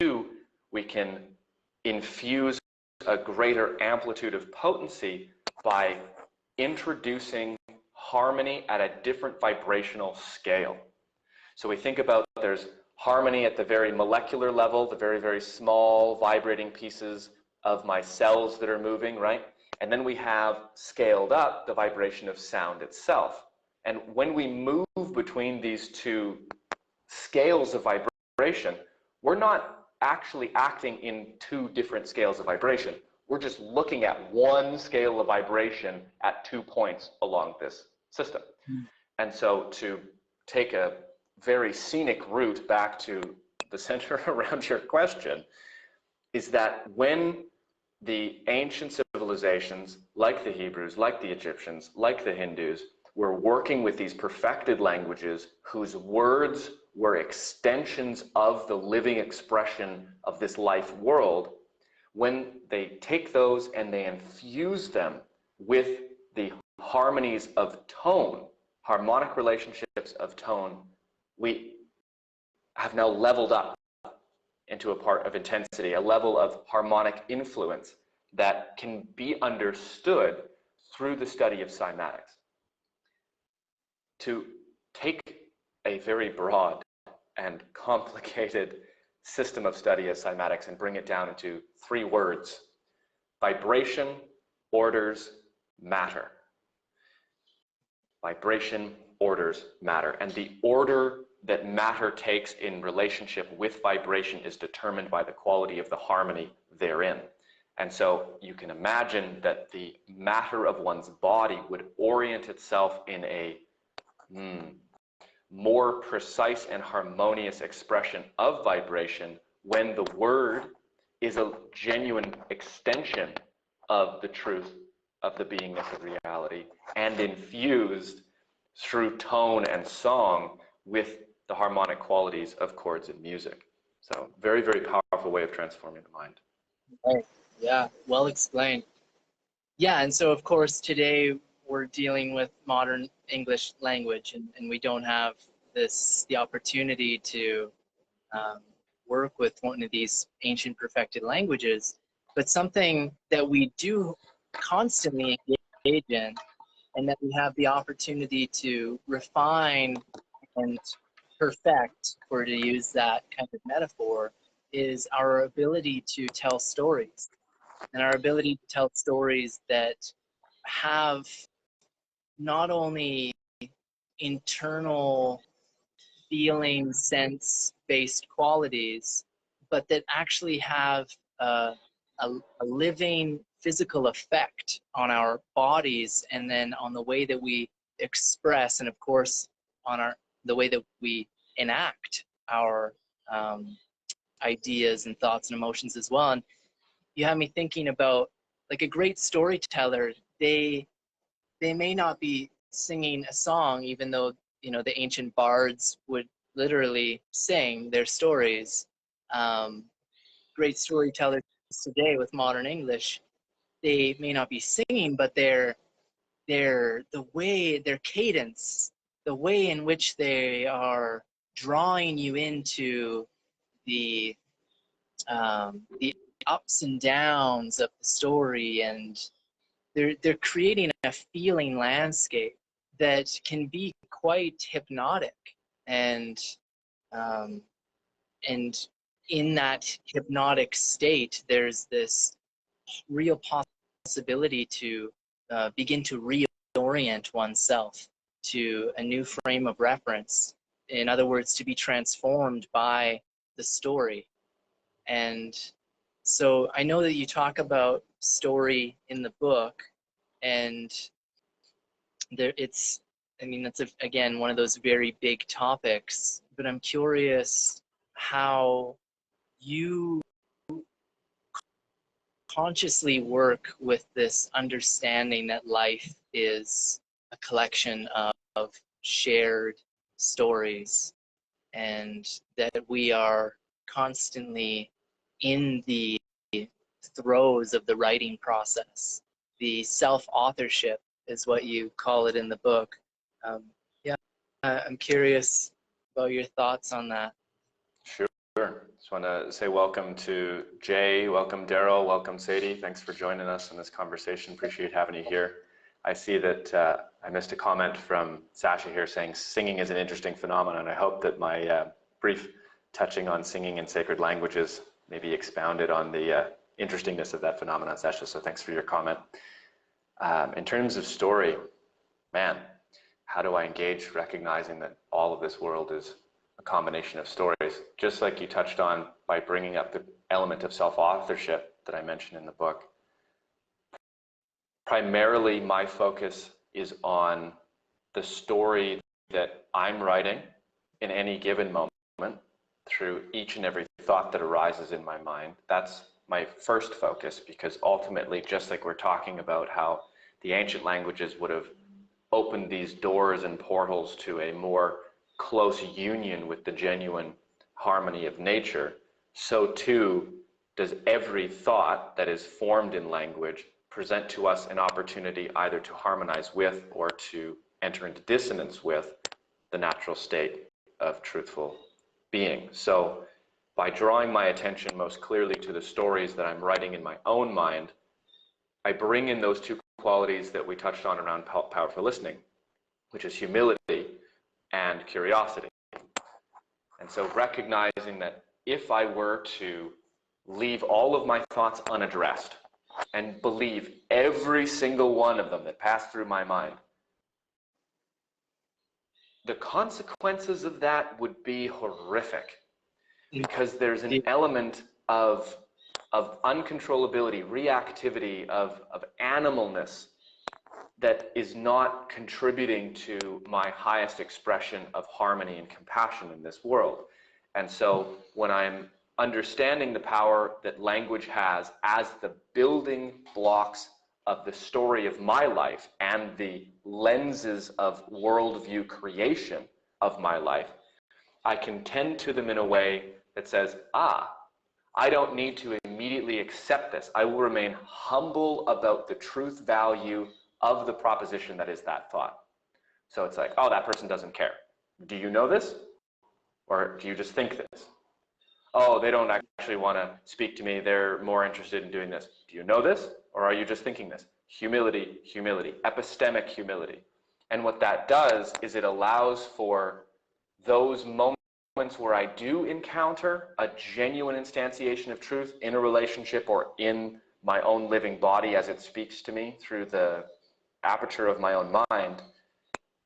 too, we can infuse a greater amplitude of potency by introducing harmony at a different vibrational scale. So we think about, there's harmony at the very molecular level, the very, very small vibrating pieces of my cells that are moving, right? And then we have scaled up the vibration of sound itself. And when we move between these two scales of vibration, we're not actually acting in two different scales of vibration. We're just looking at one scale of vibration at 2 points along this system. And so to take a very scenic route back to the center around your question, is that when the ancient civilizations, like the Hebrews, like the Egyptians, like the Hindus, were working with these perfected languages whose words were extensions of the living expression of this life world, when they take those and they infuse them with the harmonies of tone, harmonic relationships of tone, we have now leveled up into a part of intensity, a level of harmonic influence that can be understood through the study of cymatics. To take a very broad and complicated system of study as cymatics and bring it down into 3 words: vibration, orders, matter. Vibration, orders, matter. And the order that matter takes in relationship with vibration is determined by the quality of the harmony therein. And so you can imagine that the matter of one's body would orient itself in a more precise and harmonious expression of vibration when the word is a genuine extension of the truth of the beingness of reality and infused through tone and song with the harmonic qualities of chords and music. So very, very powerful way of transforming the mind. Right. Yeah, well explained. Yeah, and so of course today we're dealing with modern English language, and we don't have the opportunity to work with one of these ancient perfected languages, but something that we do constantly engage in, and that we have the opportunity to refine and perfect, or to use that kind of metaphor, is our ability to tell stories, and our ability to tell stories that have not only internal feeling, sense-based qualities, but that actually have a living physical effect on our bodies, and then on the way that we express, and of course on the way that we enact our ideas and thoughts and emotions as well. And you have me thinking about, like, a great storyteller, they may not be singing a song, even though, you know, the ancient bards would literally sing their stories. Great storytellers today with modern English, they may not be singing, but their cadence, the way in which they are drawing you into the ups and downs of the story, and they're creating a feeling landscape that can be quite hypnotic, and in that hypnotic state, there's this real possibility to begin to reorient oneself to a new frame of reference. In other words, to be transformed by the story. And so I know that you talk about story in the book, and it's I mean, that's, again, one of those very big topics, but I'm curious how you consciously work with this understanding that life is a collection of shared stories, and that we are constantly in the throes of the writing process. The self-authorship is what you call it in the book. Yeah, I'm curious about your thoughts on that. Sure. Just want to say welcome to Jay, welcome Daryl, welcome Sadie. Thanks for joining us in this conversation. Appreciate having you here. I see that I missed a comment from Sasha here saying singing is an interesting phenomenon. I hope that my brief touching on singing in sacred languages maybe expounded on the interestingness of that phenomenon, Sasha, so thanks for your comment. In terms of story, man, how do I engage recognizing that all of this world is a combination of stories, just like you touched on by bringing up the element of self-authorship that I mentioned in the book. Primarily, my focus is on the story that I'm writing in any given moment through each and every thought that arises in my mind. That's my first focus, because ultimately, just like we're talking about how the ancient languages would have opened these doors and portals to a more close union with the genuine harmony of nature, so too does every thought that is formed in language present to us an opportunity either to harmonize with or to enter into dissonance with the natural state of truthful being. So by drawing my attention most clearly to the stories that I'm writing in my own mind, I bring in those two qualities that we touched on around powerful listening, which is humility and curiosity. And so recognizing that if I were to leave all of my thoughts unaddressed and believe every single one of them that passed through my mind, the consequences of that would be horrific, because there's an element of uncontrollability, reactivity, of animalness that is not contributing to my highest expression of harmony and compassion in this world. And so when I'm understanding the power that language has as the building blocks of the story of my life and the lenses of worldview creation of my life, I can tend to them in a way that says, I don't need to immediately accept this. I will remain humble about the truth value of the proposition that is that thought. So it's like, oh, that person doesn't care. Do you know this? Or do you just think this? Oh, they don't actually want to speak to me. They're more interested in doing this. Do you know this? Or are you just thinking this? Humility, humility, epistemic humility. And what that does is it allows for those moments where I do encounter a genuine instantiation of truth in a relationship or in my own living body as it speaks to me through the aperture of my own mind,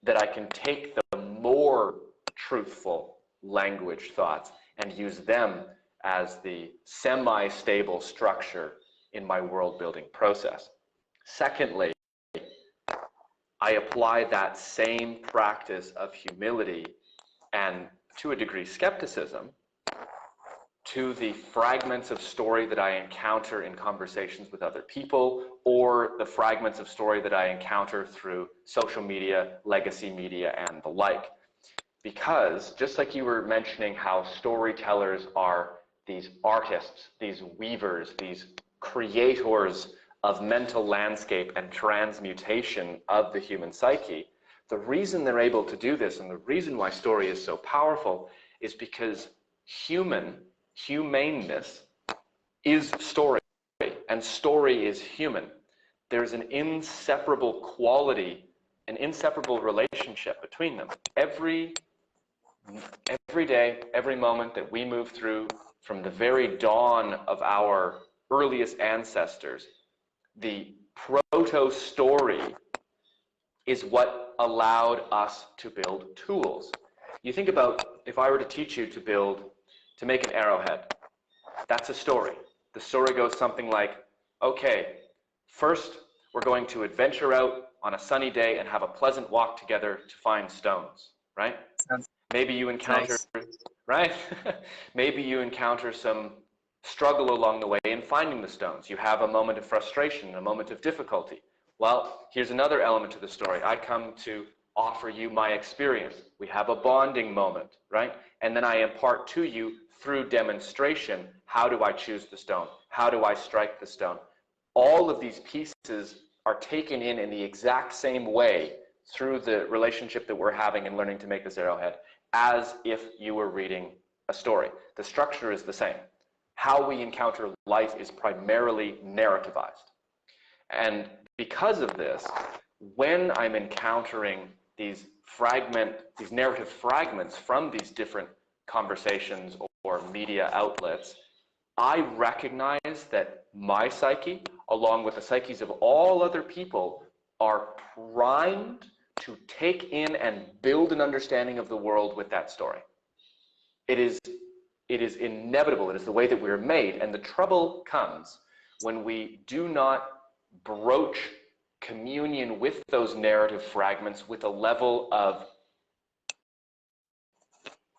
that I can take the more truthful language thoughts and use them as the semi-stable structure in my world-building process. Secondly, I apply that same practice of humility and, to a degree, skepticism to the fragments of story that I encounter in conversations with other people, or the fragments of story that I encounter through social media, legacy media, and the like. Because just like you were mentioning how storytellers are these artists, these weavers, these creators of mental landscape and transmutation of the human psyche, the reason they're able to do this and the reason why story is so powerful is because humaneness is story, and story is human. There's an inseparable quality, an inseparable relationship between them. Every day, every moment that we move through, from the very dawn of our earliest ancestors, the proto-story is what allowed us to build tools. You think about, if I were to teach you to make an arrowhead, that's a story. The story goes something like, okay, first we're going to adventure out on a sunny day and have a pleasant walk together to find stones, right? Sounds Maybe you encounter, nice. right? Maybe you encounter some struggle along the way in finding the stones. You have a moment of frustration, a moment of difficulty. Well, here's another element to the story. I come to offer you my experience. We have a bonding moment, right? And then I impart to you through demonstration, how do I choose the stone? How do I strike the stone? All of these pieces are taken in the exact same way through the relationship that we're having in learning to make this arrowhead, as if you were reading a story. The structure is the same. How we encounter life is primarily narrativized. And because of this, when I'm encountering these narrative fragments from these different conversations or media outlets, I recognize that my psyche, along with the psyches of all other people, are primed to take in and build an understanding of the world with that story. It is inevitable. It is the way that we're made. And the trouble comes when we do not broach communion with those narrative fragments with a level of,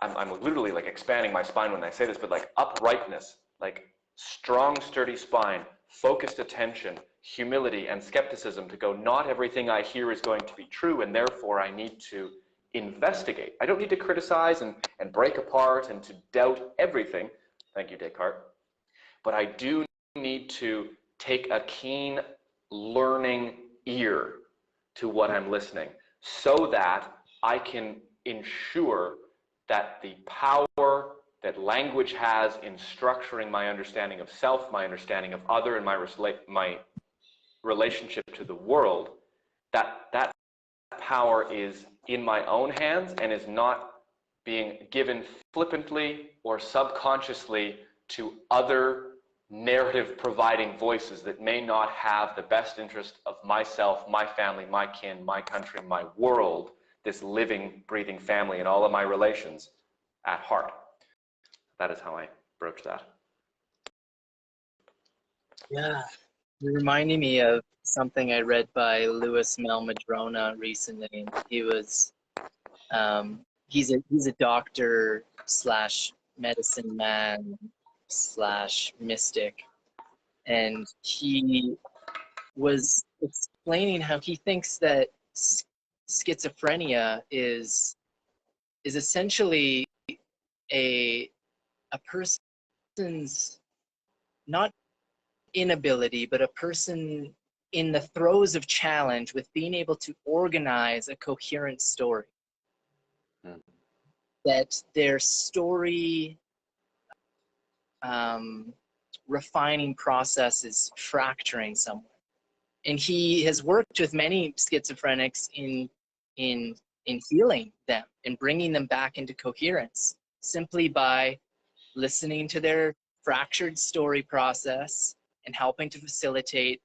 I'm literally like expanding my spine when I say this, but like uprightness, like strong, sturdy spine, focused attention, humility, and skepticism to go, not everything I hear is going to be true, and therefore I need to investigate. I don't need to criticize and break apart and to doubt everything. Thank you, Descartes. But I do need to take a keen learning ear to what I'm listening so that I can ensure that the power that language has in structuring my understanding of self, my understanding of other, and my relationship to the world, that power is in my own hands and is not being given flippantly or subconsciously to other narrative providing voices that may not have the best interest of myself, my family, my kin, my country, my world, this living, breathing family and all of my relations at heart. That is how I broach that. Yeah, you're reminding me of something I read by Louis Mel Madrona recently. He was, he's a doctor slash medicine man slash mystic, and he was explaining how he thinks that schizophrenia is essentially a person's not inability, but a person in the throes of challenge with being able to organize a coherent story. That their story refining process is fracturing somewhere. And he has worked with many schizophrenics in healing them and bringing them back into coherence simply by listening to their fractured story process and helping to facilitate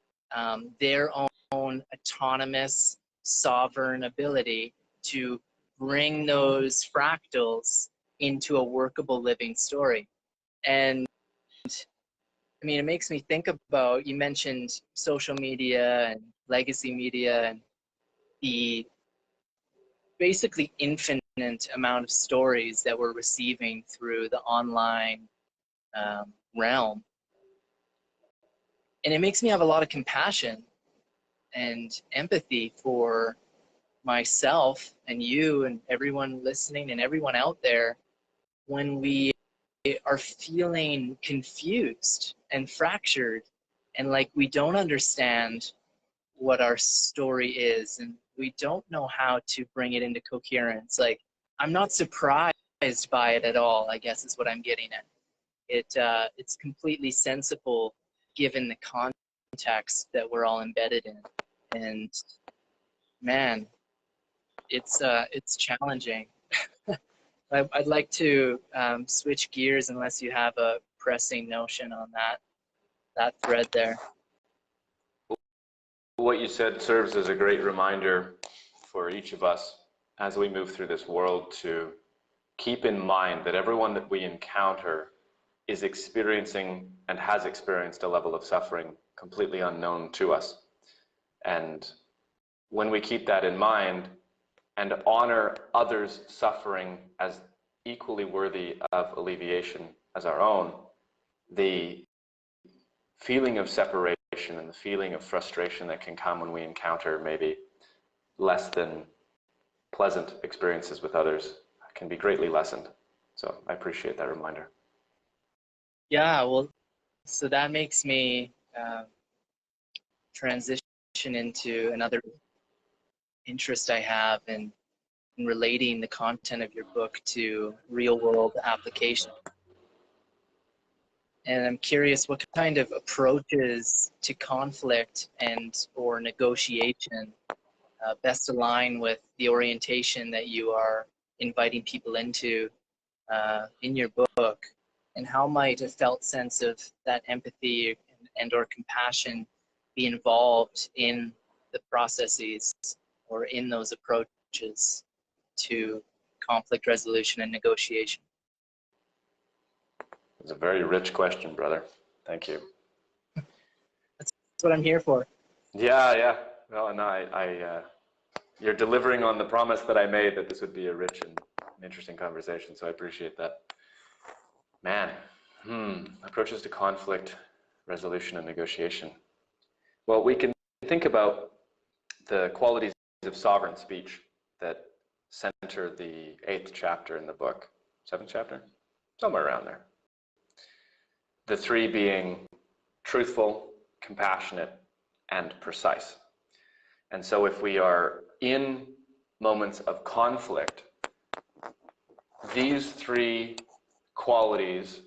their own autonomous, sovereign ability to bring those fractals into a workable living story. And I mean, it makes me think about, you mentioned social media and legacy media and the basically infinite amount of stories that we're receiving through the online realm. And it makes me have a lot of compassion and empathy for myself and you and everyone listening and everyone out there when we are feeling confused and fractured and like we don't understand what our story is and we don't know how to bring it into coherence. Like, I'm not surprised by it at all, I guess is what I'm getting at. It's completely sensible given the context that we're all embedded in. And man, it's challenging. I'd like to switch gears unless you have a pressing notion on that thread there. What you said serves as a great reminder for each of us as we move through this world to keep in mind that everyone that we encounter is experiencing and has experienced a level of suffering completely unknown to us. And when we keep that in mind and honor others' suffering as equally worthy of alleviation as our own, the feeling of separation and the feeling of frustration that can come when we encounter maybe less than pleasant experiences with others can be greatly lessened. So I appreciate that reminder. Yeah, well, so that makes me transition into another interest I have in relating the content of your book to real world application. And I'm curious what kind of approaches to conflict and or negotiation best align with the orientation that you are inviting people into in your book, and how might a felt sense of that empathy and or compassion be involved in the processes or in those approaches to conflict resolution and negotiation? It's a very rich question, brother. Thank you. That's what I'm here for. Yeah. Well, no, you're delivering on the promise that I made that this would be a rich and interesting conversation, so I appreciate that. Man, approaches to conflict resolution and negotiation. Well, we can think about the qualities of sovereign speech that center the 8th chapter in the book. 7th chapter? Somewhere around there. The 3 being truthful, compassionate, and precise. And so if we are in moments of conflict, these 3 qualities,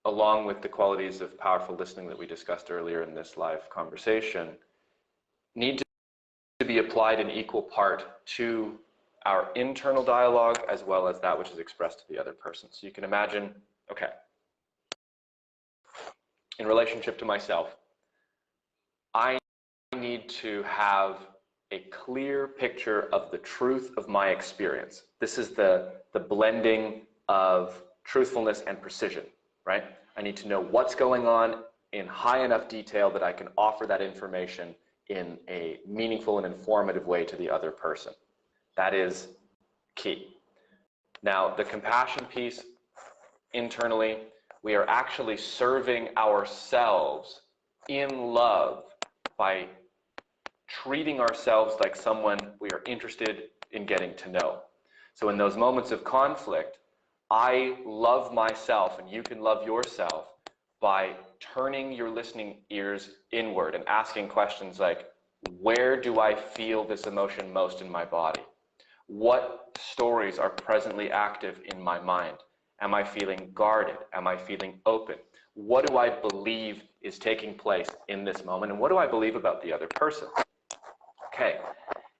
along with the qualities of powerful listening that we discussed earlier in this live conversation, need to be applied in equal part to our internal dialogue as well as that which is expressed to the other person. So you can imagine, okay, in relationship to myself, I need to have a clear picture of the truth of my experience. This is the blending of truthfulness and precision, right? I need to know what's going on in high enough detail that I can offer that information in a meaningful and informative way to the other person. That is key. Now, the compassion piece, internally, we are actually serving ourselves in love by treating ourselves like someone we are interested in getting to know. So in those moments of conflict, I love myself, and you can love yourself by turning your listening ears inward and asking questions like, where do I feel this emotion most in my body? What stories are presently active in my mind? Am I feeling guarded? Am I feeling open? What do I believe is taking place in this moment? And what do I believe about the other person? Okay,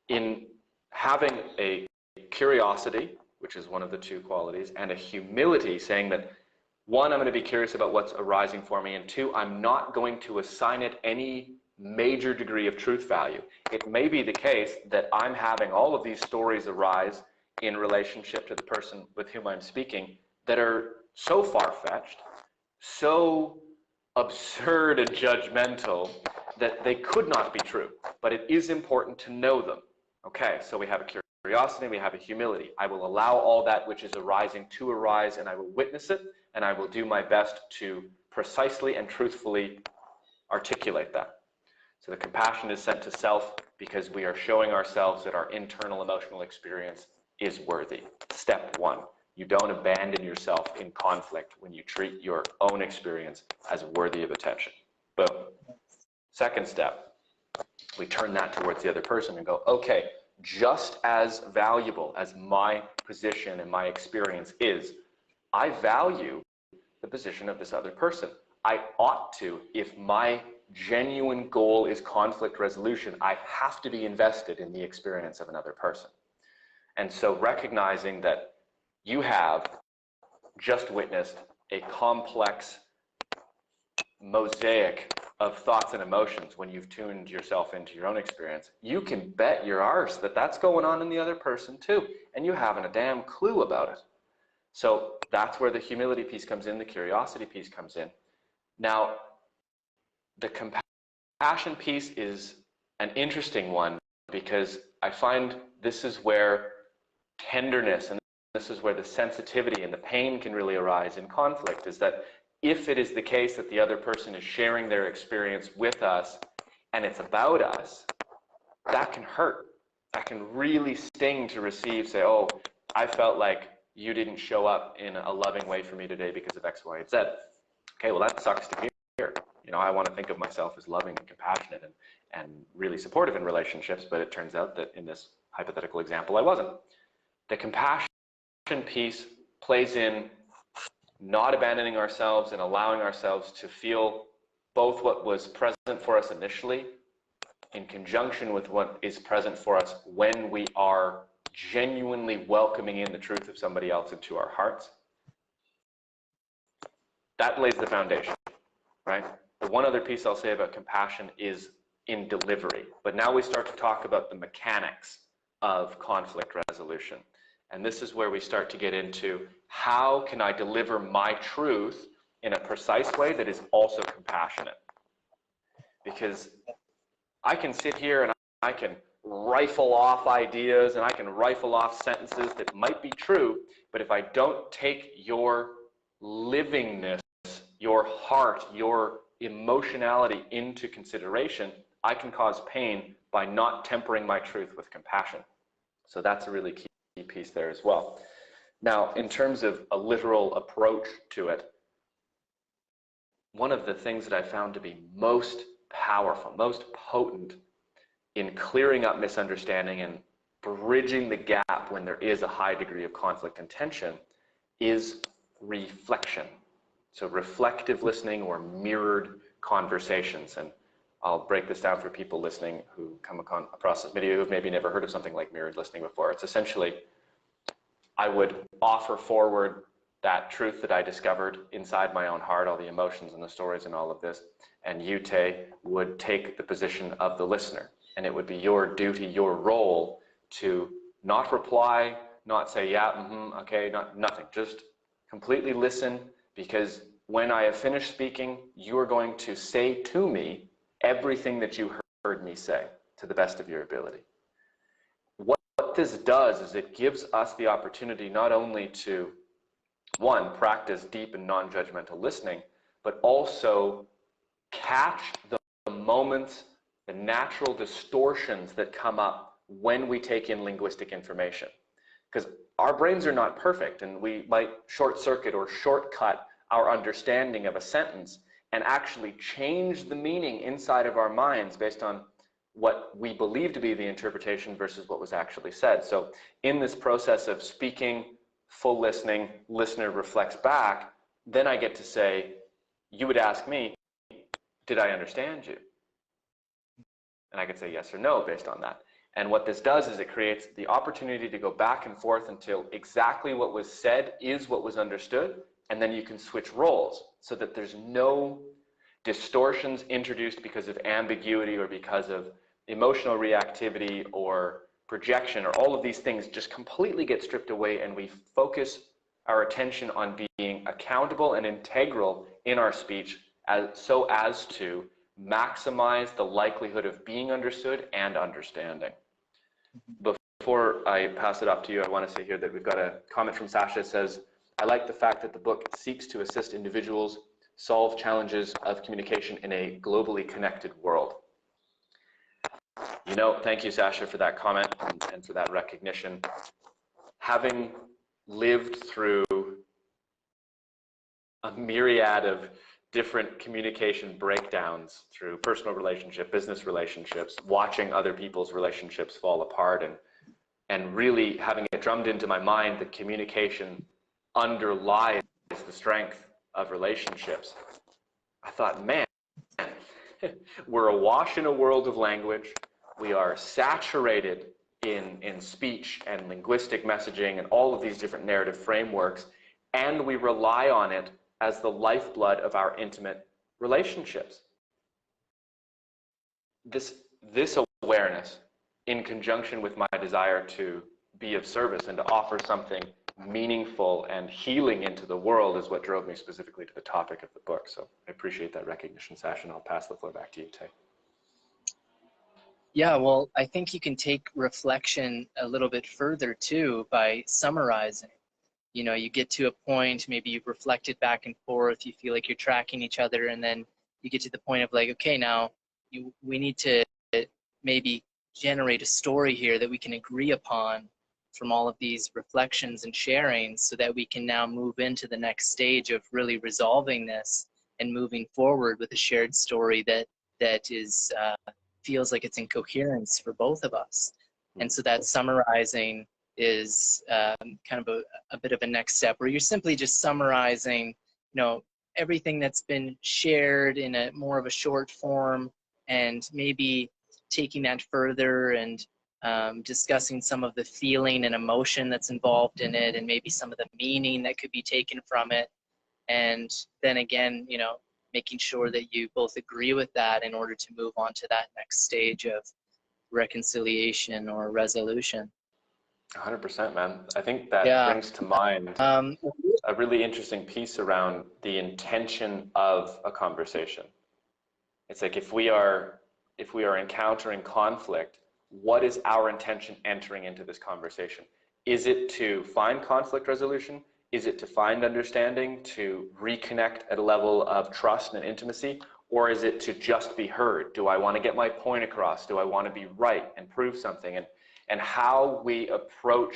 in having a curiosity, which is one of the 2 qualities, and a humility, saying that 1, I'm going to be curious about what's arising for me, and 2, I'm not going to assign it any major degree of truth value. It may be the case that I'm having all of these stories arise in relationship to the person with whom I'm speaking that are so far-fetched, so absurd and judgmental that they could not be true, but it is important to know them. Okay, so we have a curiosity, we have a humility. I will allow all that which is arising to arise, and I will witness it, and I will do my best to precisely and truthfully articulate that. So the compassion is sent to self because we are showing ourselves that our internal emotional experience is worthy. Step 1. You don't abandon yourself in conflict when you treat your own experience as worthy of attention. Boom. Second step, we turn that towards the other person and go, okay, just as valuable as my position and my experience is, I value the position of this other person. I ought to, if my genuine goal is conflict resolution, I have to be invested in the experience of another person. And so recognizing that you have just witnessed a complex mosaic of thoughts and emotions when you've tuned yourself into your own experience, you can bet your arse that that's going on in the other person too, and you haven't a damn clue about it. So that's where the humility piece comes in, the curiosity piece comes in. Now, the compassion piece is an interesting one because I find this is where tenderness and this is where the sensitivity and the pain can really arise in conflict, is that if it is the case that the other person is sharing their experience with us and it's about us, that can hurt. That can really sting to receive, say, oh, I felt like you didn't show up in a loving way for me today because of X, Y, and Z. Okay, well, that sucks to hear. You know, I want to think of myself as loving and compassionate and really supportive in relationships, but it turns out that in this hypothetical example, I wasn't. The compassion piece plays in not abandoning ourselves and allowing ourselves to feel both what was present for us initially in conjunction with what is present for us when we are genuinely welcoming in the truth of somebody else into our hearts. That lays the foundation, right? The one other piece I'll say about compassion is in delivery. But now we start to talk about the mechanics of conflict resolution. And this is where we start to get into how can I deliver my truth in a precise way that is also compassionate? Because I can sit here and I can rifle off ideas and I can rifle off sentences that might be true, but if I don't take your livingness, your heart, your emotionality into consideration, I can cause pain by not tempering my truth with compassion. So that's a really key piece there as well. Now, in terms of a literal approach to it, one of the things that I found to be most powerful, most potent in clearing up misunderstanding and bridging the gap when there is a high degree of conflict and tension is reflection. So reflective listening or mirrored conversations. And I'll break this down for people listening who come across this video who've maybe never heard of something like mirrored listening before. It's essentially, I would offer forward that truth that I discovered inside my own heart, all the emotions and the stories and all of this, and you, Tay, would take the position of the listener. And it would be your duty, your role to not reply, not say, yeah, okay, nothing. Just completely listen, because when I have finished speaking, you are going to say to me everything that you heard me say to the best of your ability. What this does is it gives us the opportunity not only to, one, practice deep and non-judgmental listening, but also catch the moments, the natural distortions that come up when we take in linguistic information. Because our brains are not perfect, and we might short circuit or shortcut our understanding of a sentence and actually change the meaning inside of our minds based on what we believe to be the interpretation versus what was actually said. So in this process of speaking, full listening, listener reflects back, then I get to say, you would ask me, did I understand you? And I could say yes or no based on that. And what this does is it creates the opportunity to go back and forth until exactly what was said is what was understood, and then you can switch roles so that there's no distortions introduced because of ambiguity or because of emotional reactivity or projection, or all of these things just completely get stripped away, and we focus our attention on being accountable and integral in our speech so as to maximize the likelihood of being understood and understanding. Before I pass it off to you, I want to say here that we've got a comment from Sasha that says, I like the fact that the book seeks to assist individuals solve challenges of communication in a globally connected world. You know, thank you, Sasha, for that comment and for that recognition. Having lived through a myriad of different communication breakdowns through personal relationship, business relationships, watching other people's relationships fall apart, and really having it drummed into my mind that communication underlies the strength of relationships, I thought, man, we're awash in a world of language. We are saturated in speech and linguistic messaging and all of these different narrative frameworks, and we rely on it as the lifeblood of our intimate relationships. This awareness, in conjunction with my desire to be of service and to offer something meaningful and healing into the world, is what drove me specifically to the topic of the book. So I appreciate that recognition, Sasha, and I'll pass the floor back to you, Tay. Yeah, well, I think you can take reflection a little bit further too by summarizing. You know, you get to a point, maybe you've reflected back and forth, you feel like you're tracking each other, and then you get to the point of like, okay, now we need to maybe generate a story here that we can agree upon from all of these reflections and sharings, so that we can now move into the next stage of really resolving this and moving forward with a shared story that is feels like it's in coherence for both of us. And so that summarizing is kind of a bit of a next step, where you're simply just summarizing, you know, everything that's been shared in a more of a short form, and maybe taking that further and discussing some of the feeling and emotion that's involved in it, and maybe some of the meaning that could be taken from it. And then again, you know, making sure that you both agree with that in order to move on to that next stage of reconciliation or resolution. 100%, man. I think that Yeah. brings to mind Um, a really interesting piece around the intention of a conversation. It's like if we are encountering conflict, what is our intention entering into this conversation? Is it to find conflict resolution? Is it to find understanding, to reconnect at a level of trust and intimacy? Or is it to just be heard? Do I want to get my point across? Do I want to be right and prove something? And how we approach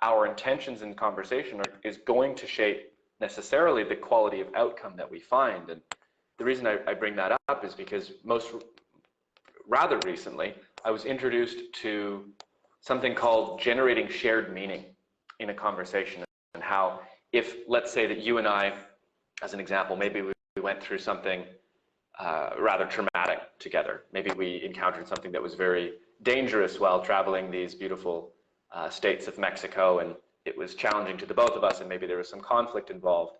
our intentions in conversation is going to shape necessarily the quality of outcome that we find. And the reason I bring that up is because rather recently, I was introduced to something called generating shared meaning in a conversation, and how if, let's say that you and I, as an example, maybe we went through something rather traumatic together. Maybe we encountered something that was very dangerous while traveling these beautiful states of Mexico, and it was challenging to the both of us, and maybe there was some conflict involved.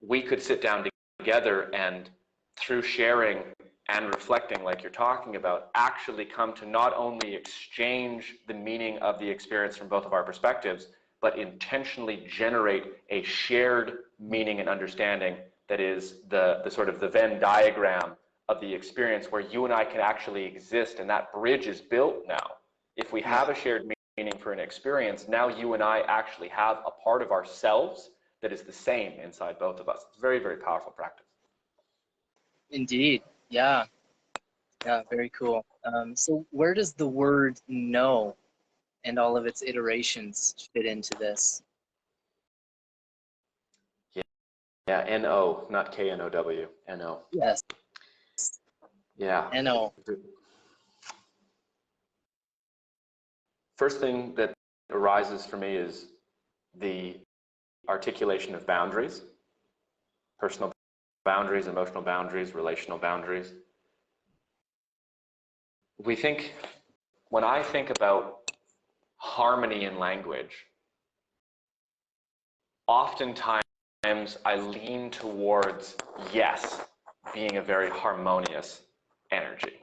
We could sit down together and, through sharing and reflecting like you're talking about, actually come to not only exchange the meaning of the experience from both of our perspectives, but intentionally generate a shared meaning and understanding that is the sort of the Venn diagram of the experience, where you and I can actually exist, and that bridge is built now. If we have a shared meaning for an experience, now you and I actually have a part of ourselves that is the same inside both of us. It's a very, very powerful practice. Indeed. Yeah. Yeah, very cool. So where does the word no and all of its iterations fit into this? Yeah, N-O, not K-N-O-W, N-O. Yes. Yeah. N-O. First thing that arises for me is the articulation of boundaries, personal boundaries, emotional boundaries, relational boundaries. When I think about harmony in language, oftentimes I lean towards yes being a very harmonious energy.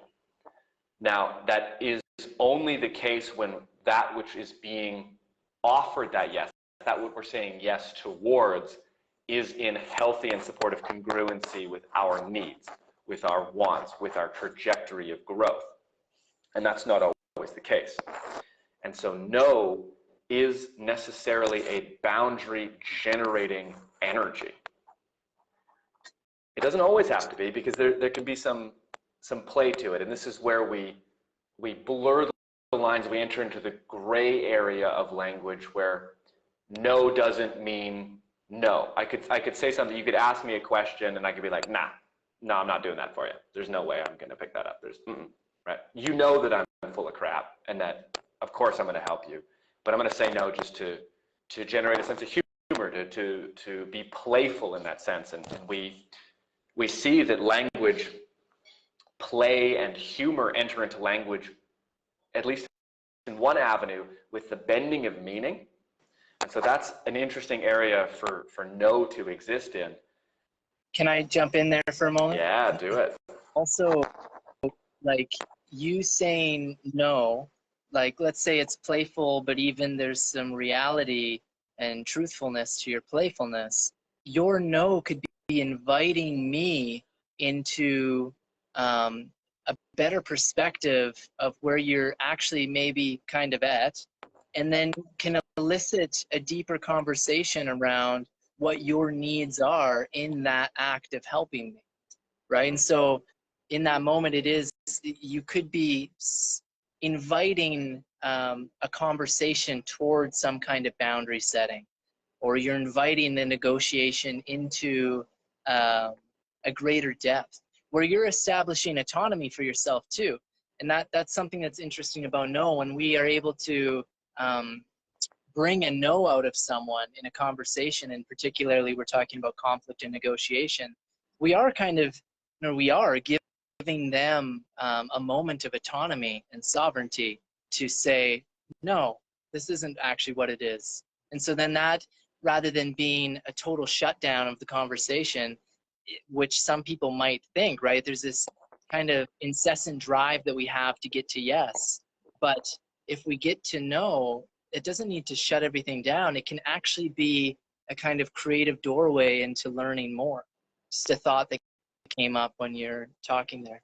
Now, that is only the case when that which is being offered that yes, that what we're saying yes towards, is in healthy and supportive congruency with our needs, with our wants, with our trajectory of growth. And that's not always the case. And so no is necessarily a boundary generating energy. It doesn't always have to be, because there can be some play to it. And this is where we blur the lines. We enter into the gray area of language where no doesn't mean no. I could say something, you could ask me a question, and I could be like, nah, no, I'm not doing that for you. There's no way I'm going to pick that up. Right? You know that I'm full of crap, and that, of course, I'm going to help you. But I'm going to say no just to generate a sense of humor, to be playful in that sense. And we see that language, play and humor enter into language, at least in one avenue, with the bending of meaning. And so that's an interesting area for no to exist in. Can I jump in there for a moment? Yeah, do it. Also, like, you saying no, like, let's say it's playful, but even there's some reality and truthfulness to your playfulness. Your no could be inviting me into a better perspective of where you're actually maybe kind of at, and then can elicit a deeper conversation around what your needs are in that act of helping me, right? And so in that moment, it is, you could be inviting a conversation towards some kind of boundary setting, or you're inviting the negotiation into a greater depth, where you're establishing autonomy for yourself too. And that's something that's interesting about no. When we are able to bring a no out of someone in a conversation, and particularly we're talking about conflict and negotiation, we are kind of, or we are giving them a moment of autonomy and sovereignty to say, no, this isn't actually what it is. And so then that, rather than being a total shutdown of the conversation, which some people might think, right? There's this kind of incessant drive that we have to get to yes. But if we get to no, it doesn't need to shut everything down. It can actually be a kind of creative doorway into learning more. Just a thought that came up when you're talking there.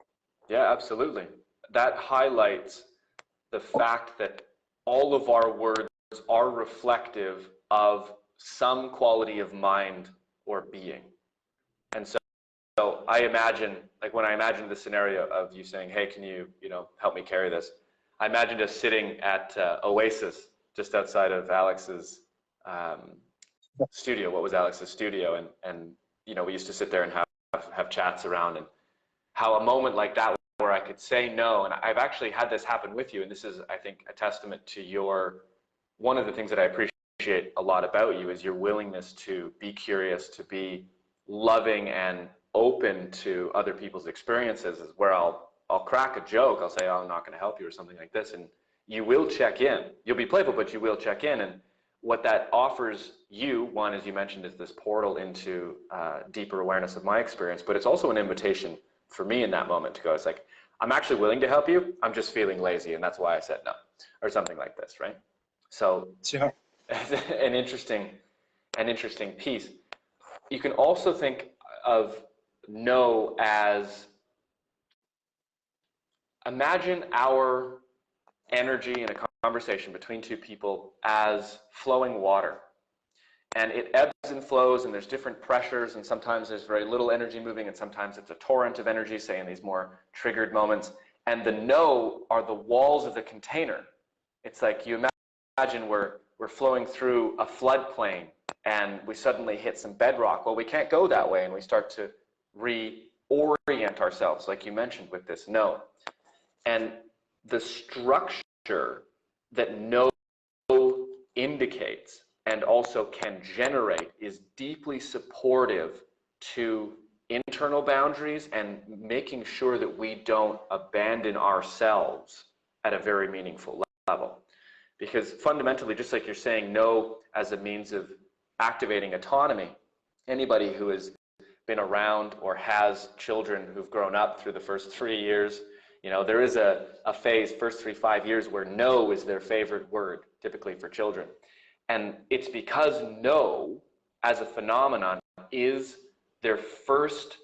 Yeah, absolutely. That highlights the fact that all of our words are reflective of some quality of mind or being. And so I imagine, like when I imagine the scenario of you saying, hey, can you, help me carry this? I imagined us sitting at Oasis, just outside of Alex's studio. What was Alex's studio? And we used to sit there and have chats around, and how a moment like that where I could say no, and I've actually had this happen with you, and this is, I think, a testament to one of the things that I appreciate a lot about you is your willingness to be curious, to be loving and open to other people's experiences, is where I'll crack a joke. I'll say, oh, I'm not going to help you or something like this, and you will check in. You'll be playful, but you will check in. And what that offers you, one, as you mentioned, is this portal into deeper awareness of my experience, but it's also an invitation for me in that moment to go, it's like, I'm actually willing to help you. I'm just feeling lazy, and that's why I said no, or something like this, right? So sure. an interesting piece. You can also think of no as, imagine our energy in a conversation between two people as flowing water. And it ebbs and flows, and there's different pressures, and sometimes there's very little energy moving, and sometimes it's a torrent of energy, say in these more triggered moments. And the no are the walls of the container. It's like you imagine we're flowing through a floodplain, and we suddenly hit some bedrock. Well, we can't go that way, and we start to reorient ourselves, like you mentioned with this no. And the structure that no indicates and also can generate is deeply supportive to internal boundaries and making sure that we don't abandon ourselves at a very meaningful level. Because fundamentally, just like you're saying no as a means of activating autonomy, anybody who has been around or has children who've grown up through the first 3 years, there is a phase, first 5 years, where no is their favorite word, typically for children. And it's because no, as a phenomenon, is their first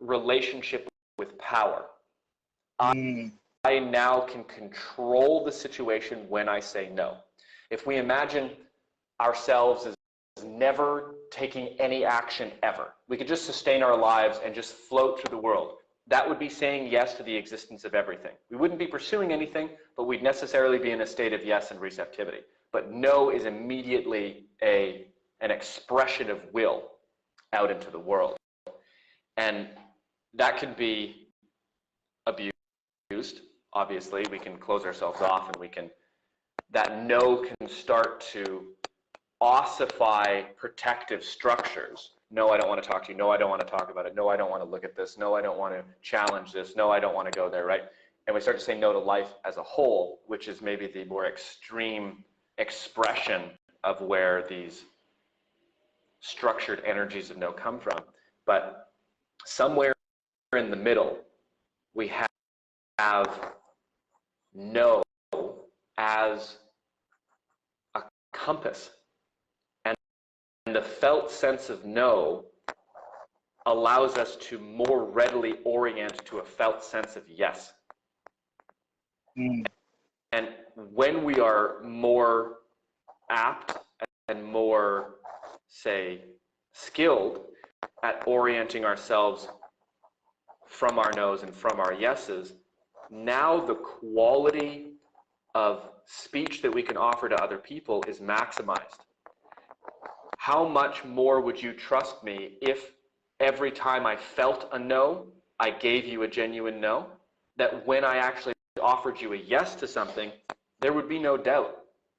relationship with power. I now can control the situation when I say no. If we imagine ourselves as never taking any action ever, we could just sustain our lives and just float through the world. That would be saying yes to the existence of everything. We wouldn't be pursuing anything, but we'd necessarily be in a state of yes and receptivity. But no is immediately an expression of will out into the world. And that can be abused. Obviously, we can close ourselves off, and that no can start to ossify protective structures. No, I don't want to talk to you. No, I don't want to talk about it. No, I don't want to look at this. No, I don't want to challenge this. No, I don't want to go there, right? And we start to say no to life as a whole, which is maybe the more extreme expression of where these structured energies of no come from. But somewhere in the middle, we have no as a compass. And the felt sense of no allows us to more readily orient to a felt sense of yes. Mm. And when we are more apt and more, say, skilled at orienting ourselves from our no's and from our yeses, now the quality of speech that we can offer to other people is maximized. How much more would you trust me if every time I felt a no, I gave you a genuine no? That when I actually offered you a yes to something, there would be no doubt.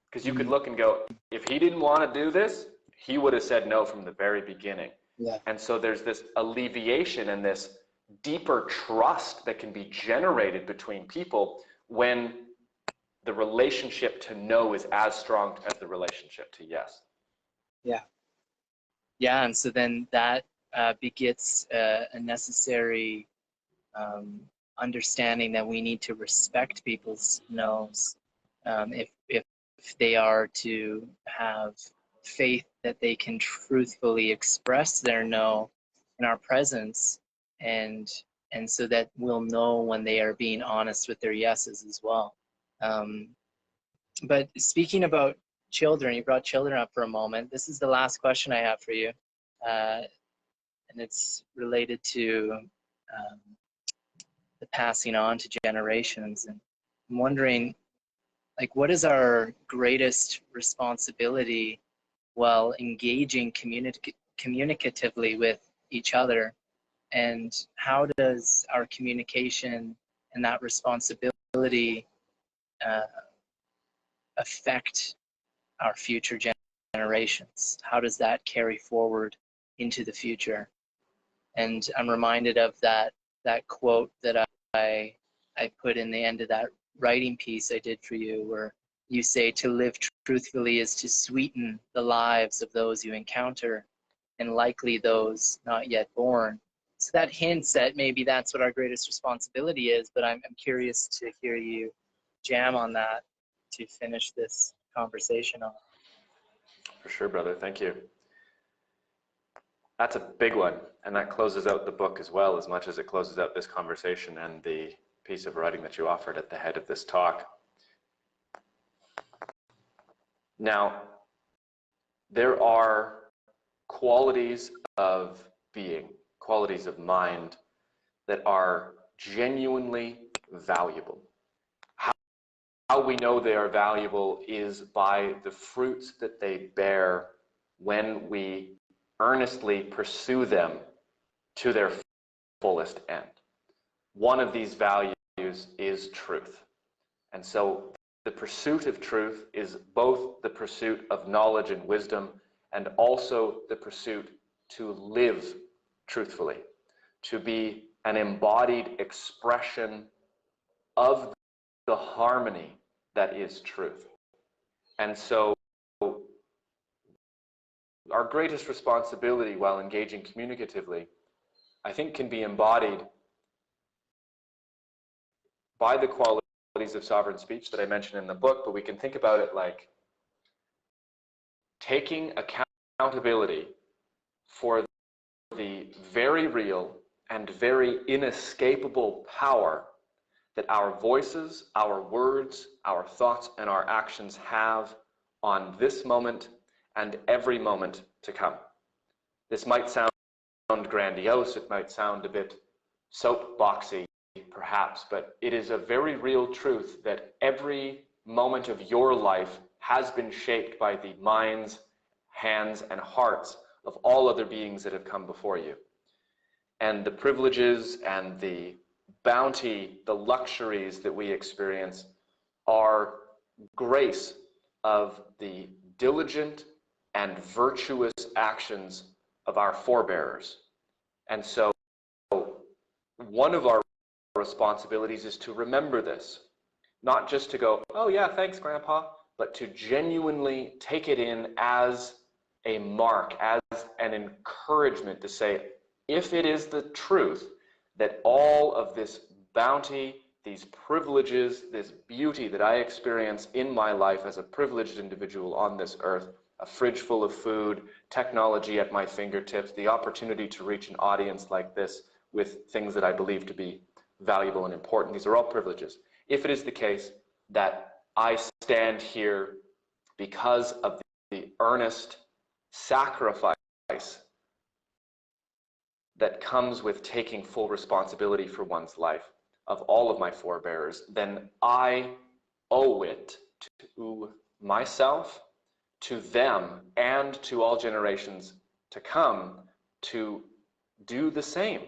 Because you could look and go, if he didn't want to do this, he would have said no from the very beginning. Yeah. And so there's this alleviation and this deeper trust that can be generated between people when the relationship to no is as strong as the relationship to yes. Yeah. Yeah, and so then that begets a necessary understanding that we need to respect people's no's if they are to have faith that they can truthfully express their no in our presence, and so that we'll know when they are being honest with their yeses as well. But speaking about children, you brought children up for a moment. This is the last question I have for you, and it's related to the passing on to generations. And I'm wondering, like, what is our greatest responsibility while engaging communicatively with each other, and how does our communication and that responsibility affect our future generations? How does that carry forward into the future? And I'm reminded of that quote that I put in the end of that writing piece I did for you, where you say, to live truthfully is to sweeten the lives of those you encounter, and likely those not yet born. So that hints that maybe that's what our greatest responsibility is, but I'm curious to hear you jam on that to finish this conversation on. For sure, brother. Thank you. That's a big one, and that closes out the book as well, as much as it closes out this conversation and the piece of writing that you offered at the head of this talk. Now, there are qualities of being, qualities of mind that are genuinely valuable. How we know they are valuable is by the fruits that they bear when we earnestly pursue them to their fullest end. One of these values is truth. And so the pursuit of truth is both the pursuit of knowledge and wisdom, and also the pursuit to live truthfully, to be an embodied expression of the harmony that is truth. And so our greatest responsibility while engaging communicatively, I think, can be embodied by the qualities of sovereign speech that I mentioned in the book, but we can think about it like taking accountability for the very real and very inescapable power that our voices, our words, our thoughts, and our actions have on this moment and every moment to come. This might sound grandiose, it might sound a bit soapboxy perhaps, but it is a very real truth that every moment of your life has been shaped by the minds, hands, and hearts of all other beings that have come before you. And the privileges and the bounty, the luxuries that we experience are grace of the diligent and virtuous actions of our forebearers. And so one of our responsibilities is to remember this, not just to go, oh yeah, thanks, Grandpa, but to genuinely take it in as a mark, as an encouragement to say, if it is the truth that all of this bounty, these privileges, this beauty that I experience in my life as a privileged individual on this earth, a fridge full of food, technology at my fingertips, the opportunity to reach an audience like this with things that I believe to be valuable and important. These are all privileges. if it is the case that I stand here because of the earnest sacrifice that comes with taking full responsibility for one's life of all of my forebears, then I owe it to myself, to them, and to all generations to come to do the same,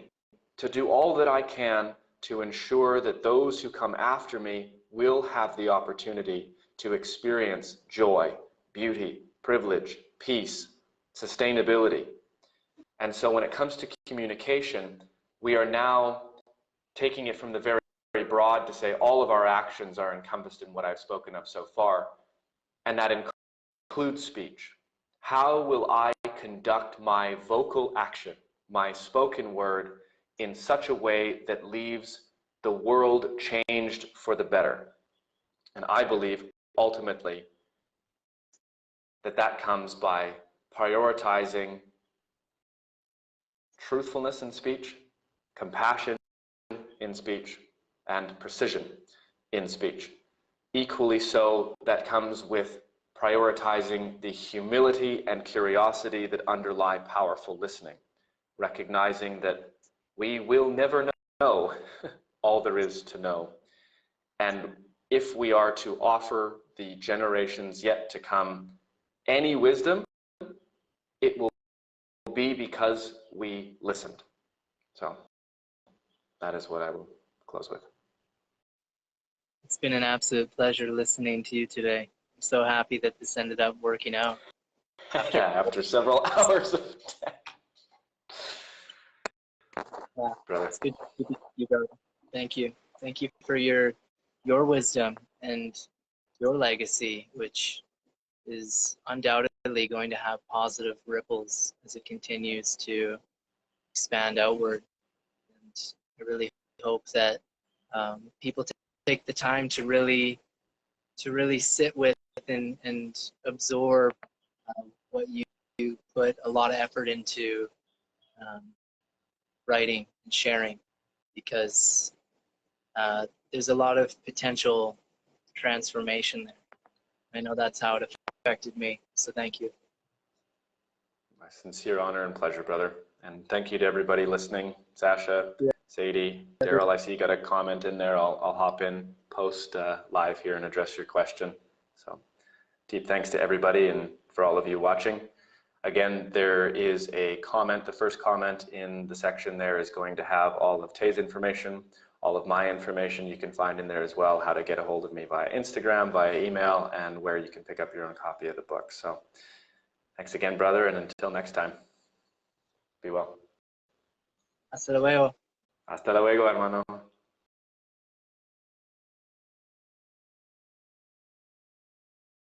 to do all that I can to ensure that those who come after me will have the opportunity to experience joy, beauty, privilege, peace, sustainability. And so when it comes to communication, we are now taking it from the very, very broad to say all of our actions are encompassed in what I've spoken of so far, and that includes speech. How will I conduct my vocal action, my spoken word, in such a way that leaves the world changed for the better? And I believe ultimately that that comes by prioritizing truthfulness in speech, compassion in speech, and precision in speech. Equally so, that comes with prioritizing the humility and curiosity that underlie powerful listening, recognizing that we will never know all there is to know. And if we are to offer the generations yet to come any wisdom, it will be because we listened. So that is what I will close with. It's been an absolute pleasure listening to you today. I'm so happy that this ended up working out. After several hours of tech. Yeah, Brother. it's good to be with you, brother. Thank you. Thank you for your wisdom and your legacy, which is undoubtedly going to have positive ripples as it continues to expand outward. And I really hope that people take the time to really sit with and absorb what you put a lot of effort into writing and sharing, because there's a lot of potential transformation there. I know that's how it affected me, so thank you. My sincere honor and pleasure, brother. And thank you to everybody listening. Sasha, Yeah. Sadie, Daryl, I see you got a comment in there. I'll hop in post live here and address your question. So deep thanks to everybody and for all of you watching. Again, there is a comment. The first comment in the section there is going to have all of Tay's information, all of my information you can find in there as well, how to get a hold of me via Instagram, via email, and where you can pick up your own copy of the book. So thanks again, brother, and until next time, be well. Hasta luego. Hasta luego, hermano.